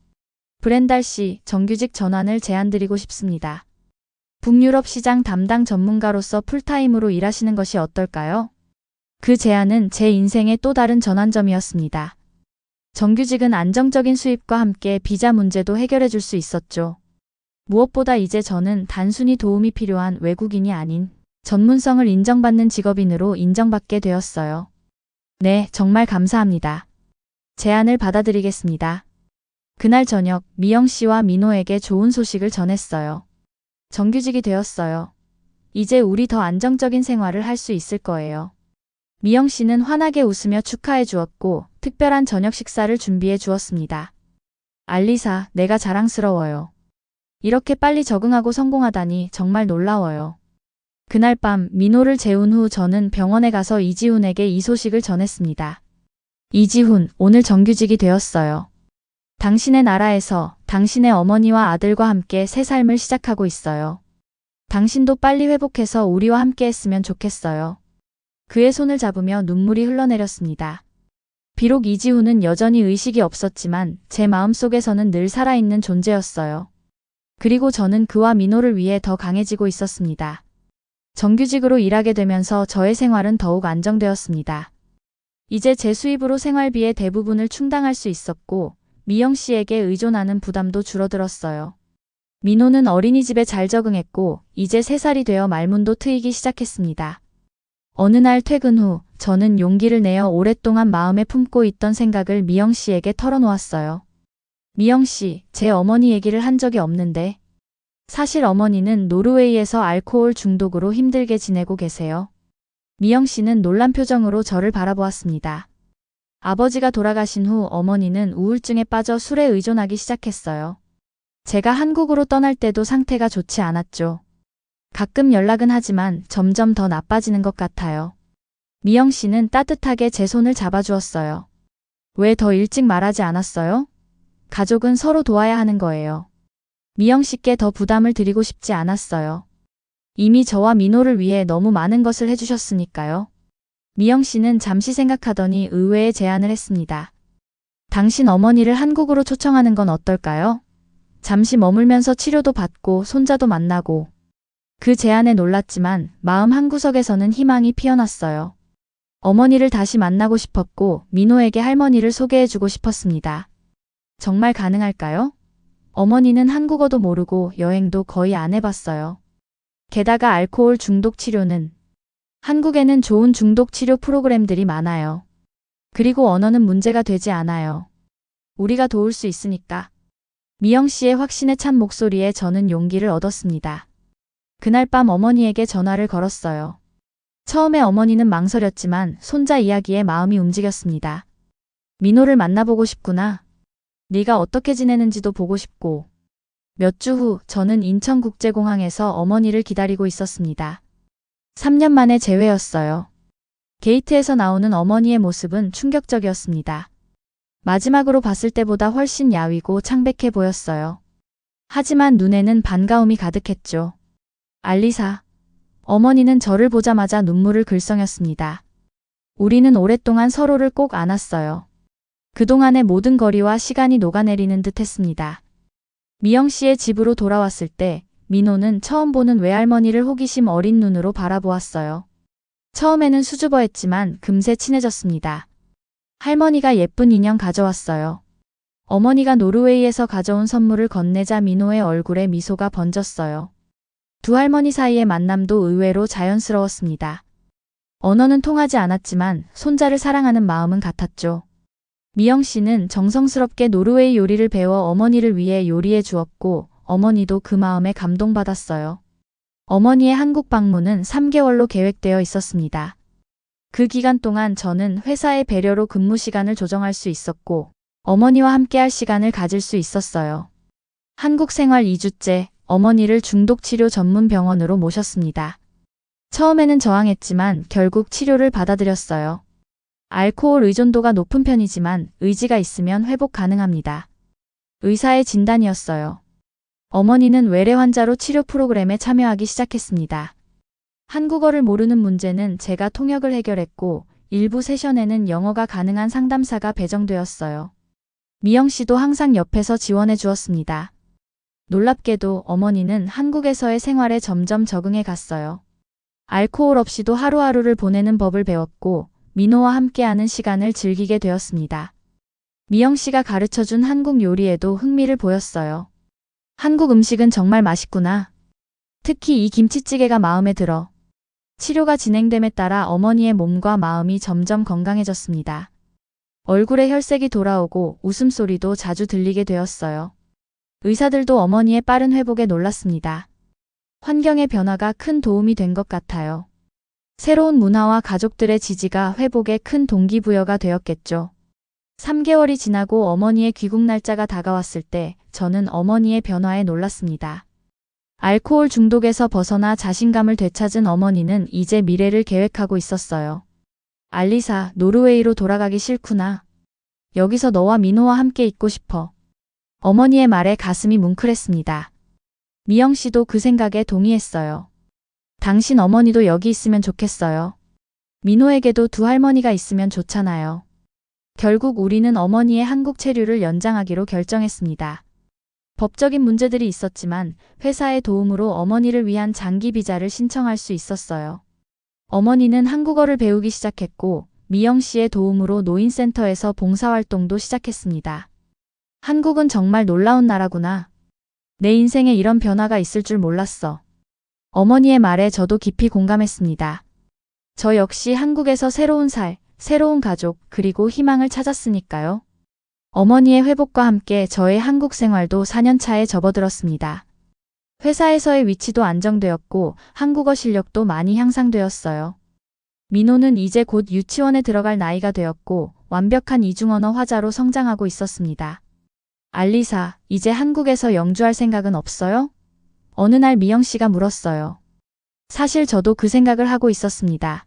브렌달 씨, 정규직 전환을 제안드리고 싶습니다. 북유럽 시장 담당 전문가로서 풀타임으로 일하시는 것이 어떨까요? 그 제안은 제 인생의 또 다른 전환점이었습니다. 정규직은 안정적인 수입과 함께 비자 문제도 해결해 줄 수 있었죠. 무엇보다 이제 저는 단순히 도움이 필요한 외국인이 아닌 전문성을 인정받는 직업인으로 인정받게 되었어요. 네, 정말 감사합니다. 제안을 받아들이겠습니다. 그날 저녁 미영 씨와 민호에게 좋은 소식을 전했어요. 정규직이 되었어요. 이제 우리 더 안정적인 생활을 할 수 있을 거예요. 미영 씨는 환하게 웃으며 축하해 주었고 특별한 저녁 식사를 준비해 주었습니다. 알리사, 내가 자랑스러워요. 이렇게 빨리 적응하고 성공하다니 정말 놀라워요. 그날 밤 민호를 재운 후 저는 병원에 가서 이지훈에게 이 소식을 전했습니다. 이지훈, 오늘 정규직이 되었어요. 당신의 나라에서 당신의 어머니와 아들과 함께 새 삶을 시작하고 있어요. 당신도 빨리 회복해서 우리와 함께 했으면 좋겠어요. 그의 손을 잡으며 눈물이 흘러내렸습니다. 비록 이지훈은 여전히 의식이 없었지만 제 마음속에서는 늘 살아있는 존재였어요. 그리고 저는 그와 민호를 위해 더 강해지고 있었습니다. 정규직으로 일하게 되면서 저의 생활은 더욱 안정되었습니다. 이제 제 수입으로 생활비의 대부분을 충당할 수 있었고 미영 씨에게 의존하는 부담도 줄어들었어요. 민호는 어린이집에 잘 적응했고 이제 3살이 되어 말문도 트이기 시작했습니다. 어느 날 퇴근 후 저는 용기를 내어 오랫동안 마음에 품고 있던 생각을 미영 씨에게 털어놓았어요. 미영 씨, 제 어머니 얘기를 한 적이 없는데 사실 어머니는 노르웨이에서 알코올 중독으로 힘들게 지내고 계세요. 미영 씨는 놀란 표정으로 저를 바라보았습니다. 아버지가 돌아가신 후 어머니는 우울증에 빠져 술에 의존하기 시작했어요. 제가 한국으로 떠날 때도 상태가 좋지 않았죠. 가끔 연락은 하지만 점점 더 나빠지는 것 같아요. 미영 씨는 따뜻하게 제 손을 잡아주었어요. 왜 더 일찍 말하지 않았어요? 가족은 서로 도와야 하는 거예요. 미영 씨께 더 부담을 드리고 싶지 않았어요. 이미 저와 민호를 위해 너무 많은 것을 해주셨으니까요. 미영 씨는 잠시 생각하더니 의외의 제안을 했습니다. 당신 어머니를 한국으로 초청하는 건 어떨까요? 잠시 머물면서 치료도 받고 손자도 만나고. 그 제안에 놀랐지만 마음 한구석에서는 희망이 피어났어요. 어머니를 다시 만나고 싶었고 민호에게 할머니를 소개해주고 싶었습니다. 정말 가능할까요? 어머니는 한국어도 모르고 여행도 거의 안 해봤어요. 게다가 알코올 중독 치료는 한국에는 좋은 중독 치료 프로그램들이 많아요. 그리고 언어는 문제가 되지 않아요. 우리가 도울 수 있으니까. 미영 씨의 확신에 찬 목소리에 저는 용기를 얻었습니다. 그날 밤 어머니에게 전화를 걸었어요. 처음에 어머니는 망설였지만 손자 이야기에 마음이 움직였습니다. 민호를 만나보고 싶구나. 네가 어떻게 지내는지도 보고 싶고. 몇 주 후 저는 인천국제공항에서 어머니를 기다리고 있었습니다. 3년 만에 재회였어요. 게이트에서 나오는 어머니의 모습은 충격적이었습니다. 마지막으로 봤을 때보다 훨씬 야위고 창백해 보였어요. 하지만 눈에는 반가움이 가득했죠. 알리사. 어머니는 저를 보자마자 눈물을 글썽였습니다. 우리는 오랫동안 서로를 꼭 안았어요. 그동안의 모든 거리와 시간이 녹아내리는 듯 했습니다. 미영 씨의 집으로 돌아왔을 때 민호는 처음 보는 외할머니를 호기심 어린 눈으로 바라보았어요. 처음에는 수줍어했지만 금세 친해졌습니다. 할머니가 예쁜 인형 가져왔어요. 어머니가 노르웨이에서 가져온 선물을 건네자 민호의 얼굴에 미소가 번졌어요. 두 할머니 사이의 만남도 의외로 자연스러웠습니다. 언어는 통하지 않았지만 손자를 사랑하는 마음은 같았죠. 미영 씨는 정성스럽게 노르웨이 요리를 배워 어머니를 위해 요리해 주었고 어머니도 그 마음에 감동받았어요. 어머니의 한국 방문은 3개월로 계획되어 있었습니다. 그 기간 동안 저는 회사의 배려로 근무 시간을 조정할 수 있었고 어머니와 함께할 시간을 가질 수 있었어요. 한국 생활 2주째 어머니를 중독치료 전문 병원으로 모셨습니다. 처음에는 저항했지만 결국 치료를 받아들였어요. 알코올 의존도가 높은 편이지만 의지가 있으면 회복 가능합니다. 의사의 진단이었어요. 어머니는 외래 환자로 치료 프로그램에 참여하기 시작했습니다. 한국어를 모르는 문제는 제가 통역을 해결했고 일부 세션에는 영어가 가능한 상담사가 배정되었어요. 미영 씨도 항상 옆에서 지원해 주었습니다. 놀랍게도 어머니는 한국에서의 생활에 점점 적응해 갔어요. 알코올 없이도 하루하루를 보내는 법을 배웠고 민호와 함께하는 시간을 즐기게 되었습니다. 미영 씨가 가르쳐준 한국 요리에도 흥미를 보였어요. 한국 음식은 정말 맛있구나. 특히 이 김치찌개가 마음에 들어. 치료가 진행됨에 따라 어머니의 몸과 마음이 점점 건강해졌습니다. 얼굴에 혈색이 돌아오고 웃음소리도 자주 들리게 되었어요. 의사들도 어머니의 빠른 회복에 놀랐습니다. 환경의 변화가 큰 도움이 된 것 같아요. 새로운 문화와 가족들의 지지가 회복에 큰 동기부여가 되었겠죠. 3개월이 지나고 어머니의 귀국 날짜가 다가왔을 때 저는 어머니의 변화에 놀랐습니다. 알코올 중독에서 벗어나 자신감을 되찾은 어머니는 이제 미래를 계획하고 있었어요. 알리사, 노르웨이로 돌아가기 싫구나. 여기서 너와 민호와 함께 있고 싶어. 어머니의 말에 가슴이 뭉클했습니다. 미영 씨도 그 생각에 동의했어요. 당신 어머니도 여기 있으면 좋겠어요. 민호에게도 두 할머니가 있으면 좋잖아요. 결국 우리는 어머니의 한국 체류를 연장하기로 결정했습니다. 법적인 문제들이 있었지만 회사의 도움으로 어머니를 위한 장기 비자를 신청할 수 있었어요. 어머니는 한국어를 배우기 시작했고 미영 씨의 도움으로 노인센터에서 봉사활동도 시작했습니다. 한국은 정말 놀라운 나라구나. 내 인생에 이런 변화가 있을 줄 몰랐어. 어머니의 말에 저도 깊이 공감했습니다. 저 역시 한국에서 새로운 살, 새로운 가족, 그리고 희망을 찾았으니까요. 어머니의 회복과 함께 저의 한국 생활도 4년차에 접어들었습니다. 회사에서의 위치도 안정되었고 한국어 실력도 많이 향상되었어요. 민호는 이제 곧 유치원에 들어갈 나이가 되었고 완벽한 이중언어 화자로 성장하고 있었습니다. 알리사, 이제 한국에서 영주할 생각은 없어요? 어느 날 미영 씨가 물었어요. 사실 저도 그 생각을 하고 있었습니다.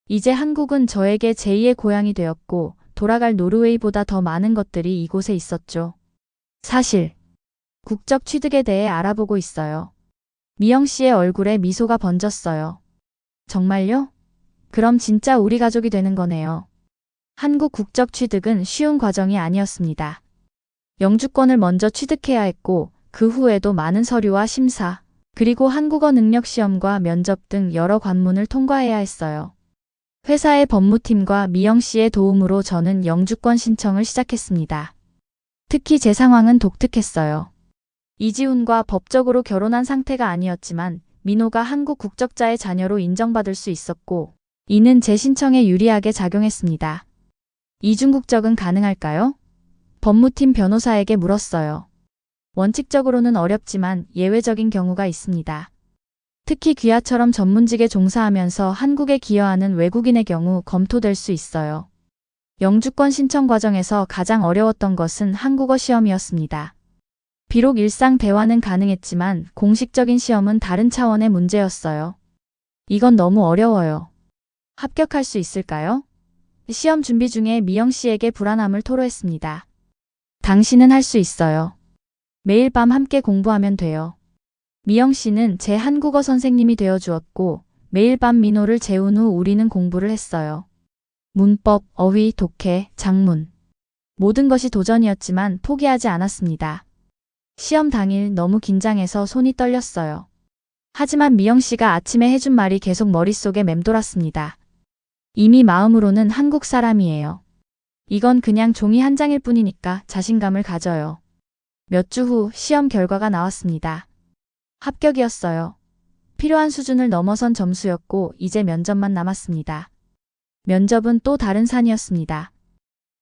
이제 한국은 저에게 제2의 고향이 되었고 돌아갈 노르웨이보다 더 많은 것들이 이곳에 있었죠. 사실 국적 취득에 대해 알아보고 있어요. 미영 씨의 얼굴에 미소가 번졌어요. 정말요? 그럼 진짜 우리 가족이 되는 거네요. 한국 국적 취득은 쉬운 과정이 아니었습니다. 영주권을 먼저 취득해야 했고 그 후에도 많은 서류와 심사, 그리고 한국어 능력 시험과 면접 등 여러 관문을 통과해야 했어요. 회사의 법무팀과 미영 씨의 도움으로 저는 영주권 신청을 시작했습니다. 특히 제 상황은 독특했어요. 이지훈과 법적으로 결혼한 상태가 아니었지만 민호가 한국 국적자의 자녀로 인정받을 수 있었고 이는 제 신청에 유리하게 작용했습니다. 이중국적은 가능할까요? 법무팀 변호사에게 물었어요. 원칙적으로는 어렵지만 예외적인 경우가 있습니다. 특히 귀하처럼 전문직에 종사하면서 한국에 기여하는 외국인의 경우 검토될 수 있어요. 영주권 신청 과정에서 가장 어려웠던 것은 한국어 시험이었습니다. 비록 일상 대화는 가능했지만 공식적인 시험은 다른 차원의 문제였어요. 이건 너무 어려워요. 합격할 수 있을까요? 시험 준비 중에 미영 씨에게 불안함을 토로했습니다. 당신은 할 수 있어요. 매일 밤 함께 공부하면 돼요. 미영 씨는 제 한국어 선생님이 되어 주었고 매일 밤 민호를 재운 후 우리는 공부를 했어요. 문법, 어휘, 독해, 작문. 모든 것이 도전이었지만 포기하지 않았습니다. 시험 당일 너무 긴장해서 손이 떨렸어요. 하지만 미영 씨가 아침에 해준 말이 계속 머릿속에 맴돌았습니다. 이미 마음으로는 한국 사람이에요. 이건 그냥 종이 한 장일 뿐이니까 자신감을 가져요. 몇 주 후 시험 결과가 나왔습니다. 합격이었어요. 필요한 수준을 넘어선 점수였고 이제 면접만 남았습니다. 면접은 또 다른 산이었습니다.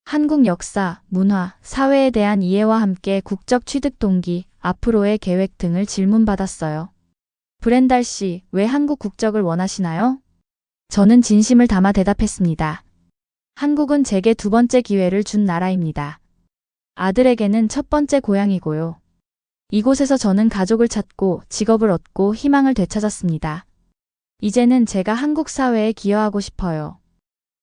한국 역사, 문화, 사회에 대한 이해와 함께 국적 취득 동기, 앞으로의 계획 등을 질문받았어요. 브렌달 씨, 왜 한국 국적을 원하시나요? 저는 진심을 담아 대답했습니다. 한국은 제게 두 번째 기회를 준 나라입니다. 아들에게는 첫 번째 고향이고요. 이곳에서 저는 가족을 찾고 직업을 얻고 희망을 되찾았습니다. 이제는 제가 한국 사회에 기여하고 싶어요.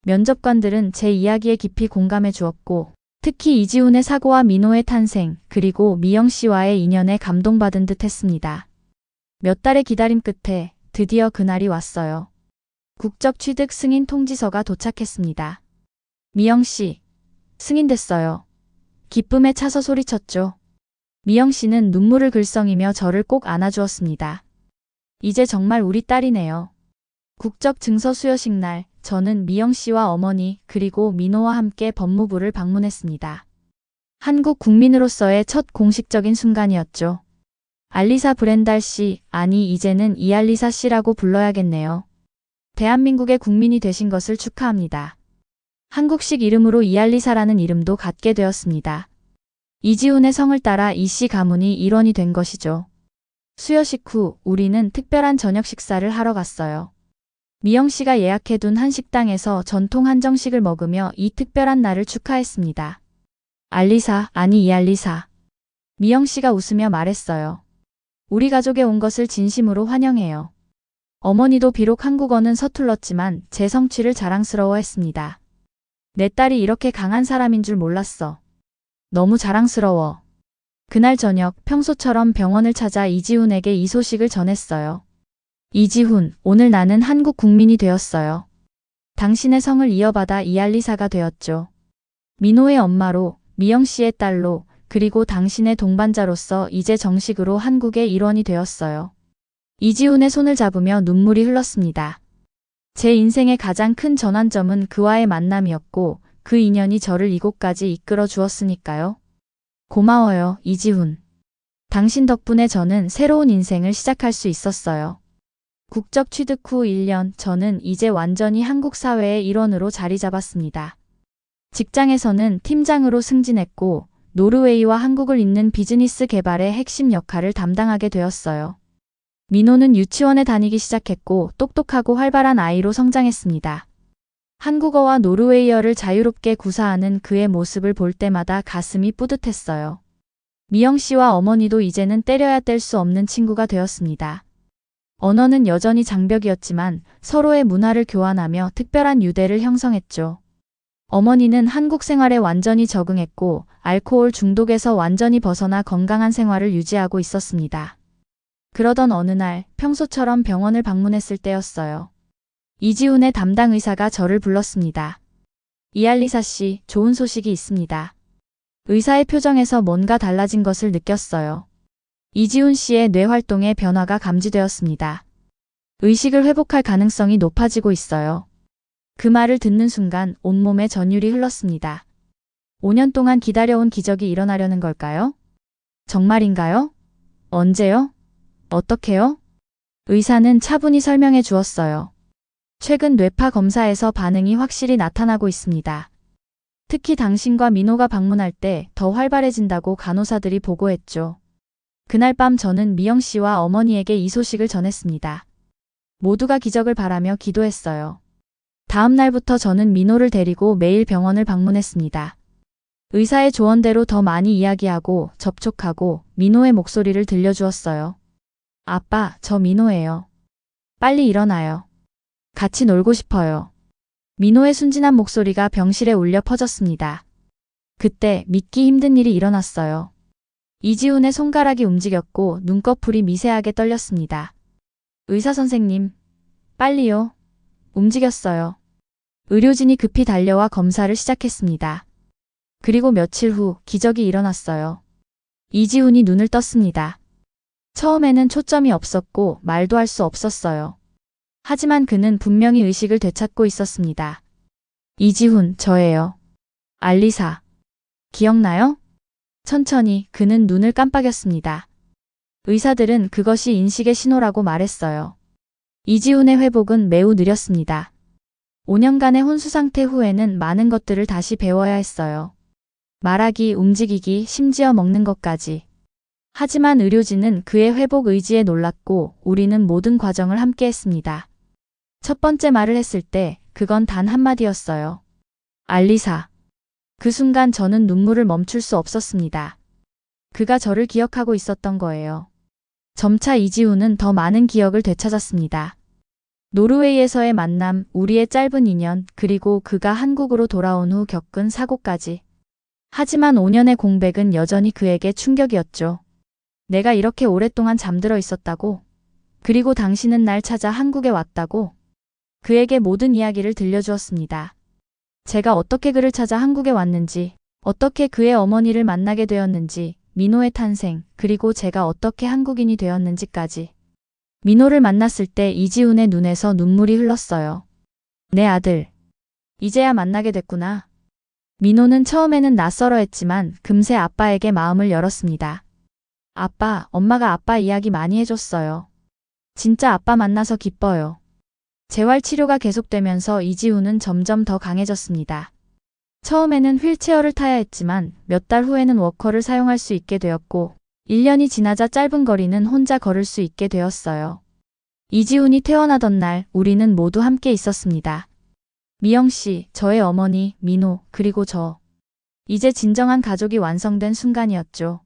면접관들은 제 이야기에 깊이 공감해 주었고 특히 이지훈의 사고와 민호의 탄생 그리고 미영 씨와의 인연에 감동받은 듯 했습니다. 몇 달의 기다림 끝에 드디어 그날이 왔어요. 국적 취득 승인 통지서가 도착했습니다. 미영 씨, 승인됐어요. 기쁨에 차서 소리쳤죠. 미영 씨는 눈물을 글썽이며 저를 꼭 안아주었습니다. 이제 정말 우리 딸이네요. 국적 증서 수여식 날, 저는 미영 씨와 어머니 그리고 민호와 함께 법무부를 방문했습니다. 한국 국민으로서의 첫 공식적인 순간이었죠. 알리사 브렌달 씨, 아니 이제는 이알리사 씨라고 불러야겠네요. 대한민국의 국민이 되신 것을 축하합니다. 한국식 이름으로 이알리사라는 이름도 갖게 되었습니다. 이지훈의 성을 따라 이씨 가문이 일원이 된 것이죠. 수여식 후 우리는 특별한 저녁 식사를 하러 갔어요. 미영 씨가 예약해둔 한 식당에서 전통 한정식을 먹으며 이 특별한 날을 축하했습니다. 알리사, 아니 이알리사. 미영 씨가 웃으며 말했어요. 우리 가족에 온 것을 진심으로 환영해요. 어머니도 비록 한국어는 서툴렀지만 제 성취를 자랑스러워했습니다. 내 딸이 이렇게 강한 사람인 줄 몰랐어. 너무 자랑스러워. 그날 저녁 평소처럼 병원을 찾아 이지훈에게 이 소식을 전했어요. 이지훈, 오늘 나는 한국 국민이 되었어요. 당신의 성을 이어받아 이알리사가 되었죠. 민호의 엄마로, 미영 씨의 딸로, 그리고 당신의 동반자로서 이제 정식으로 한국의 일원이 되었어요. 이지훈의 손을 잡으며 눈물이 흘렀습니다. 제 인생의 가장 큰 전환점은 그와의 만남이었고 그 인연이 저를 이곳까지 이끌어 주었으니까요. 고마워요, 이지훈. 당신 덕분에 저는 새로운 인생을 시작할 수 있었어요. 국적 취득 후 1년 저는 이제 완전히 한국 사회의 일원으로 자리 잡았습니다. 직장에서는 팀장으로 승진했고 노르웨이와 한국을 잇는 비즈니스 개발의 핵심 역할을 담당하게 되었어요. 민호는 유치원에 다니기 시작했고 똑똑하고 활발한 아이로 성장했습니다. 한국어와 노르웨이어를 자유롭게 구사하는 그의 모습을 볼 때마다 가슴이 뿌듯했어요. 미영 씨와 어머니도 이제는 때려야 뗄 수 없는 친구가 되었습니다. 언어는 여전히 장벽이었지만 서로의 문화를 교환하며 특별한 유대를 형성했죠. 어머니는 한국 생활에 완전히 적응했고 알코올 중독에서 완전히 벗어나 건강한 생활을 유지하고 있었습니다. 그러던 어느 날 평소처럼 병원을 방문했을 때였어요. 이지훈의 담당 의사가 저를 불렀습니다. 이알리사 씨, 좋은 소식이 있습니다. 의사의 표정에서 뭔가 달라진 것을 느꼈어요. 이지훈 씨의 뇌 활동에 변화가 감지되었습니다. 의식을 회복할 가능성이 높아지고 있어요. 그 말을 듣는 순간 온몸에 전율이 흘렀습니다. 5년 동안 기다려온 기적이 일어나려는 걸까요? 정말인가요? 언제요? 어떻게요? 의사는 차분히 설명해 주었어요. 최근 뇌파 검사에서 반응이 확실히 나타나고 있습니다. 특히 당신과 민호가 방문할 때 더 활발해진다고 간호사들이 보고했죠. 그날 밤 저는 미영 씨와 어머니에게 이 소식을 전했습니다. 모두가 기적을 바라며 기도했어요. 다음 날부터 저는 민호를 데리고 매일 병원을 방문했습니다. 의사의 조언대로 더 많이 이야기하고 접촉하고 민호의 목소리를 들려주었어요. 아빠, 저 민호예요. 빨리 일어나요. 같이 놀고 싶어요. 민호의 순진한 목소리가 병실에 울려 퍼졌습니다. 그때 믿기 힘든 일이 일어났어요. 이지훈의 손가락이 움직였고 눈꺼풀이 미세하게 떨렸습니다. 의사 선생님, 빨리요. 움직였어요. 의료진이 급히 달려와 검사를 시작했습니다. 그리고 며칠 후 기적이 일어났어요. 이지훈이 눈을 떴습니다. 처음에는 초점이 없었고 말도 할 수 없었어요. 하지만 그는 분명히 의식을 되찾고 있었습니다. 이지훈, 저예요. 알리사. 기억나요? 천천히 그는 눈을 깜빡였습니다. 의사들은 그것이 인식의 신호라고 말했어요. 이지훈의 회복은 매우 느렸습니다. 5년간의 혼수 상태 후에는 많은 것들을 다시 배워야 했어요. 말하기, 움직이기, 심지어 먹는 것까지. 하지만 의료진은 그의 회복 의지에 놀랐고 우리는 모든 과정을 함께 했습니다. 첫 번째 말을 했을 때 그건 단 한마디였어요. 알리사. 그 순간 저는 눈물을 멈출 수 없었습니다. 그가 저를 기억하고 있었던 거예요. 점차 이지훈은 더 많은 기억을 되찾았습니다. 노르웨이에서의 만남, 우리의 짧은 인연, 그리고 그가 한국으로 돌아온 후 겪은 사고까지. 하지만 5년의 공백은 여전히 그에게 충격이었죠. 내가 이렇게 오랫동안 잠들어 있었다고? 그리고 당신은 날 찾아 한국에 왔다고? 그에게 모든 이야기를 들려주었습니다. 제가 어떻게 그를 찾아 한국에 왔는지, 어떻게 그의 어머니를 만나게 되었는지, 민호의 탄생, 그리고 제가 어떻게 한국인이 되었는지까지. 민호를 만났을 때 이지훈의 눈에서 눈물이 흘렀어요. 내 아들. 이제야 만나게 됐구나. 민호는 처음에는 낯설어했지만 금세 아빠에게 마음을 열었습니다. 아빠, 엄마가 아빠 이야기 많이 해줬어요. 진짜 아빠 만나서 기뻐요. 재활치료가 계속되면서 이지훈은 점점 더 강해졌습니다. 처음에는 휠체어를 타야 했지만 몇 달 후에는 워커를 사용할 수 있게 되었고 1년이 지나자 짧은 거리는 혼자 걸을 수 있게 되었어요. 이지훈이 퇴원하던 날 우리는 모두 함께 있었습니다. 미영 씨, 저의 어머니, 민호, 그리고 저. 이제 진정한 가족이 완성된 순간이었죠.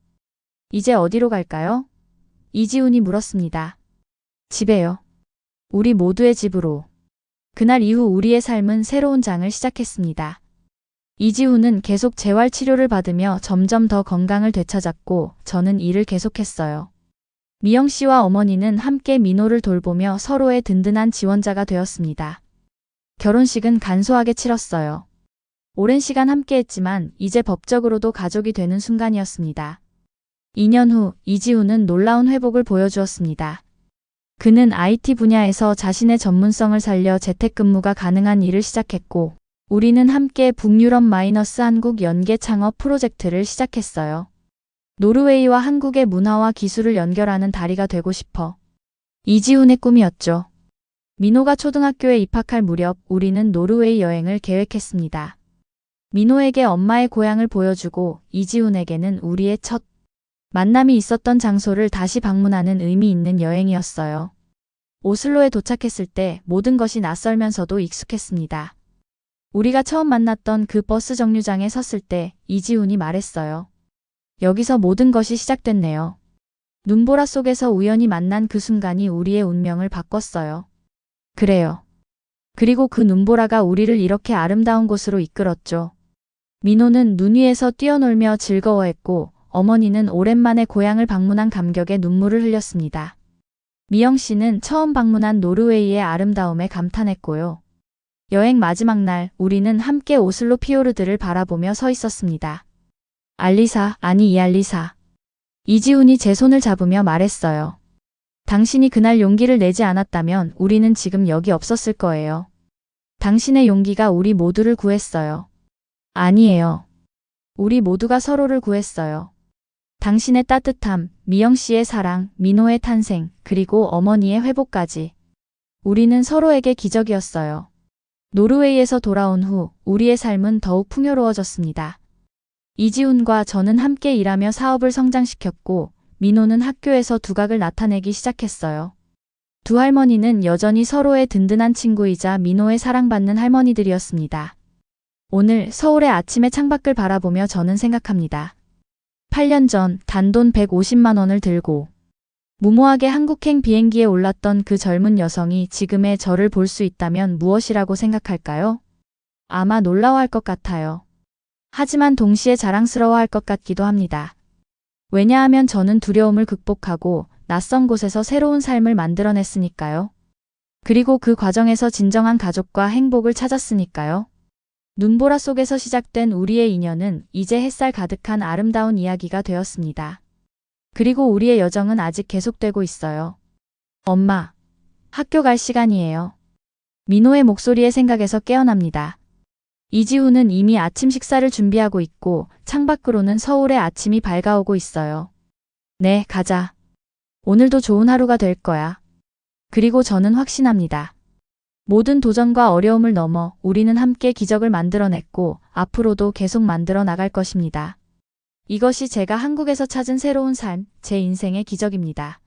이제 어디로 갈까요? 이지훈이 물었습니다. 집에요. 우리 모두의 집으로. 그날 이후 우리의 삶은 새로운 장을 시작했습니다. 이지훈은 계속 재활치료를 받으며 점점 더 건강을 되찾았고 저는 일을 계속했어요. 미영 씨와 어머니는 함께 민호를 돌보며 서로의 든든한 지원자가 되었습니다. 결혼식은 간소하게 치렀어요. 오랜 시간 함께했지만 이제 법적으로도 가족이 되는 순간이었습니다. 2년 후 이지훈은 놀라운 회복을 보여주었습니다. 그는 IT 분야에서 자신의 전문성을 살려 재택근무가 가능한 일을 시작했고 우리는 함께 북유럽-한국 연계 창업 프로젝트를 시작했어요. 노르웨이와 한국의 문화와 기술을 연결하는 다리가 되고 싶어. 이지훈의 꿈이었죠. 민호가 초등학교에 입학할 무렵 우리는 노르웨이 여행을 계획했습니다. 민호에게 엄마의 고향을 보여주고 이지훈에게는 우리의 첫 만남이 있었던 장소를 다시 방문하는 의미 있는 여행이었어요. 오슬로에 도착했을 때 모든 것이 낯설면서도 익숙했습니다. 우리가 처음 만났던 그 버스 정류장에 섰을 때 이지훈이 말했어요. 여기서 모든 것이 시작됐네요. 눈보라 속에서 우연히 만난 그 순간이 우리의 운명을 바꿨어요. 그래요. 그리고 그 눈보라가 우리를 이렇게 아름다운 곳으로 이끌었죠. 민호는 눈 위에서 뛰어놀며 즐거워했고 어머니는 오랜만에 고향을 방문한 감격에 눈물을 흘렸습니다. 미영 씨는 처음 방문한 노르웨이의 아름다움에 감탄했고요. 여행 마지막 날 우리는 함께 오슬로 피요르드를 바라보며 서 있었습니다. 알리사, 아니 이알리사. 이지훈이 제 손을 잡으며 말했어요. 당신이 그날 용기를 내지 않았다면 우리는 지금 여기 없었을 거예요. 당신의 용기가 우리 모두를 구했어요. 아니에요. 우리 모두가 서로를 구했어요. 당신의 따뜻함, 미영 씨의 사랑, 민호의 탄생, 그리고 어머니의 회복까지. 우리는 서로에게 기적이었어요. 노르웨이에서 돌아온 후 우리의 삶은 더욱 풍요로워졌습니다. 이지훈과 저는 함께 일하며 사업을 성장시켰고 민호는 학교에서 두각을 나타내기 시작했어요. 두 할머니는 여전히 서로의 든든한 친구이자 민호의 사랑받는 할머니들이었습니다. 오늘 서울의 아침의 창밖을 바라보며 저는 생각합니다. 8년 전 단돈 150만 원을 들고 무모하게 한국행 비행기에 올랐던 그 젊은 여성이 지금의 저를 볼 수 있다면 무엇이라고 생각할까요? 아마 놀라워할 것 같아요. 하지만 동시에 자랑스러워할 것 같기도 합니다. 왜냐하면 저는 두려움을 극복하고 낯선 곳에서 새로운 삶을 만들어냈으니까요. 그리고 그 과정에서 진정한 가족과 행복을 찾았으니까요. 눈보라 속에서 시작된 우리의 인연은 이제 햇살 가득한 아름다운 이야기가 되었습니다. 그리고 우리의 여정은 아직 계속되고 있어요. 엄마, 학교 갈 시간이에요. 민호의 목소리에 생각에서 깨어납니다. 이지훈은 이미 아침 식사를 준비하고 있고 창밖으로는 서울의 아침이 밝아오고 있어요. 네, 가자. 오늘도 좋은 하루가 될 거야. 그리고 저는 확신합니다. 모든 도전과 어려움을 넘어 우리는 함께 기적을 만들어냈고 앞으로도 계속 만들어 나갈 것입니다. 이것이 제가 한국에서 찾은 새로운 삶, 제 인생의 기적입니다.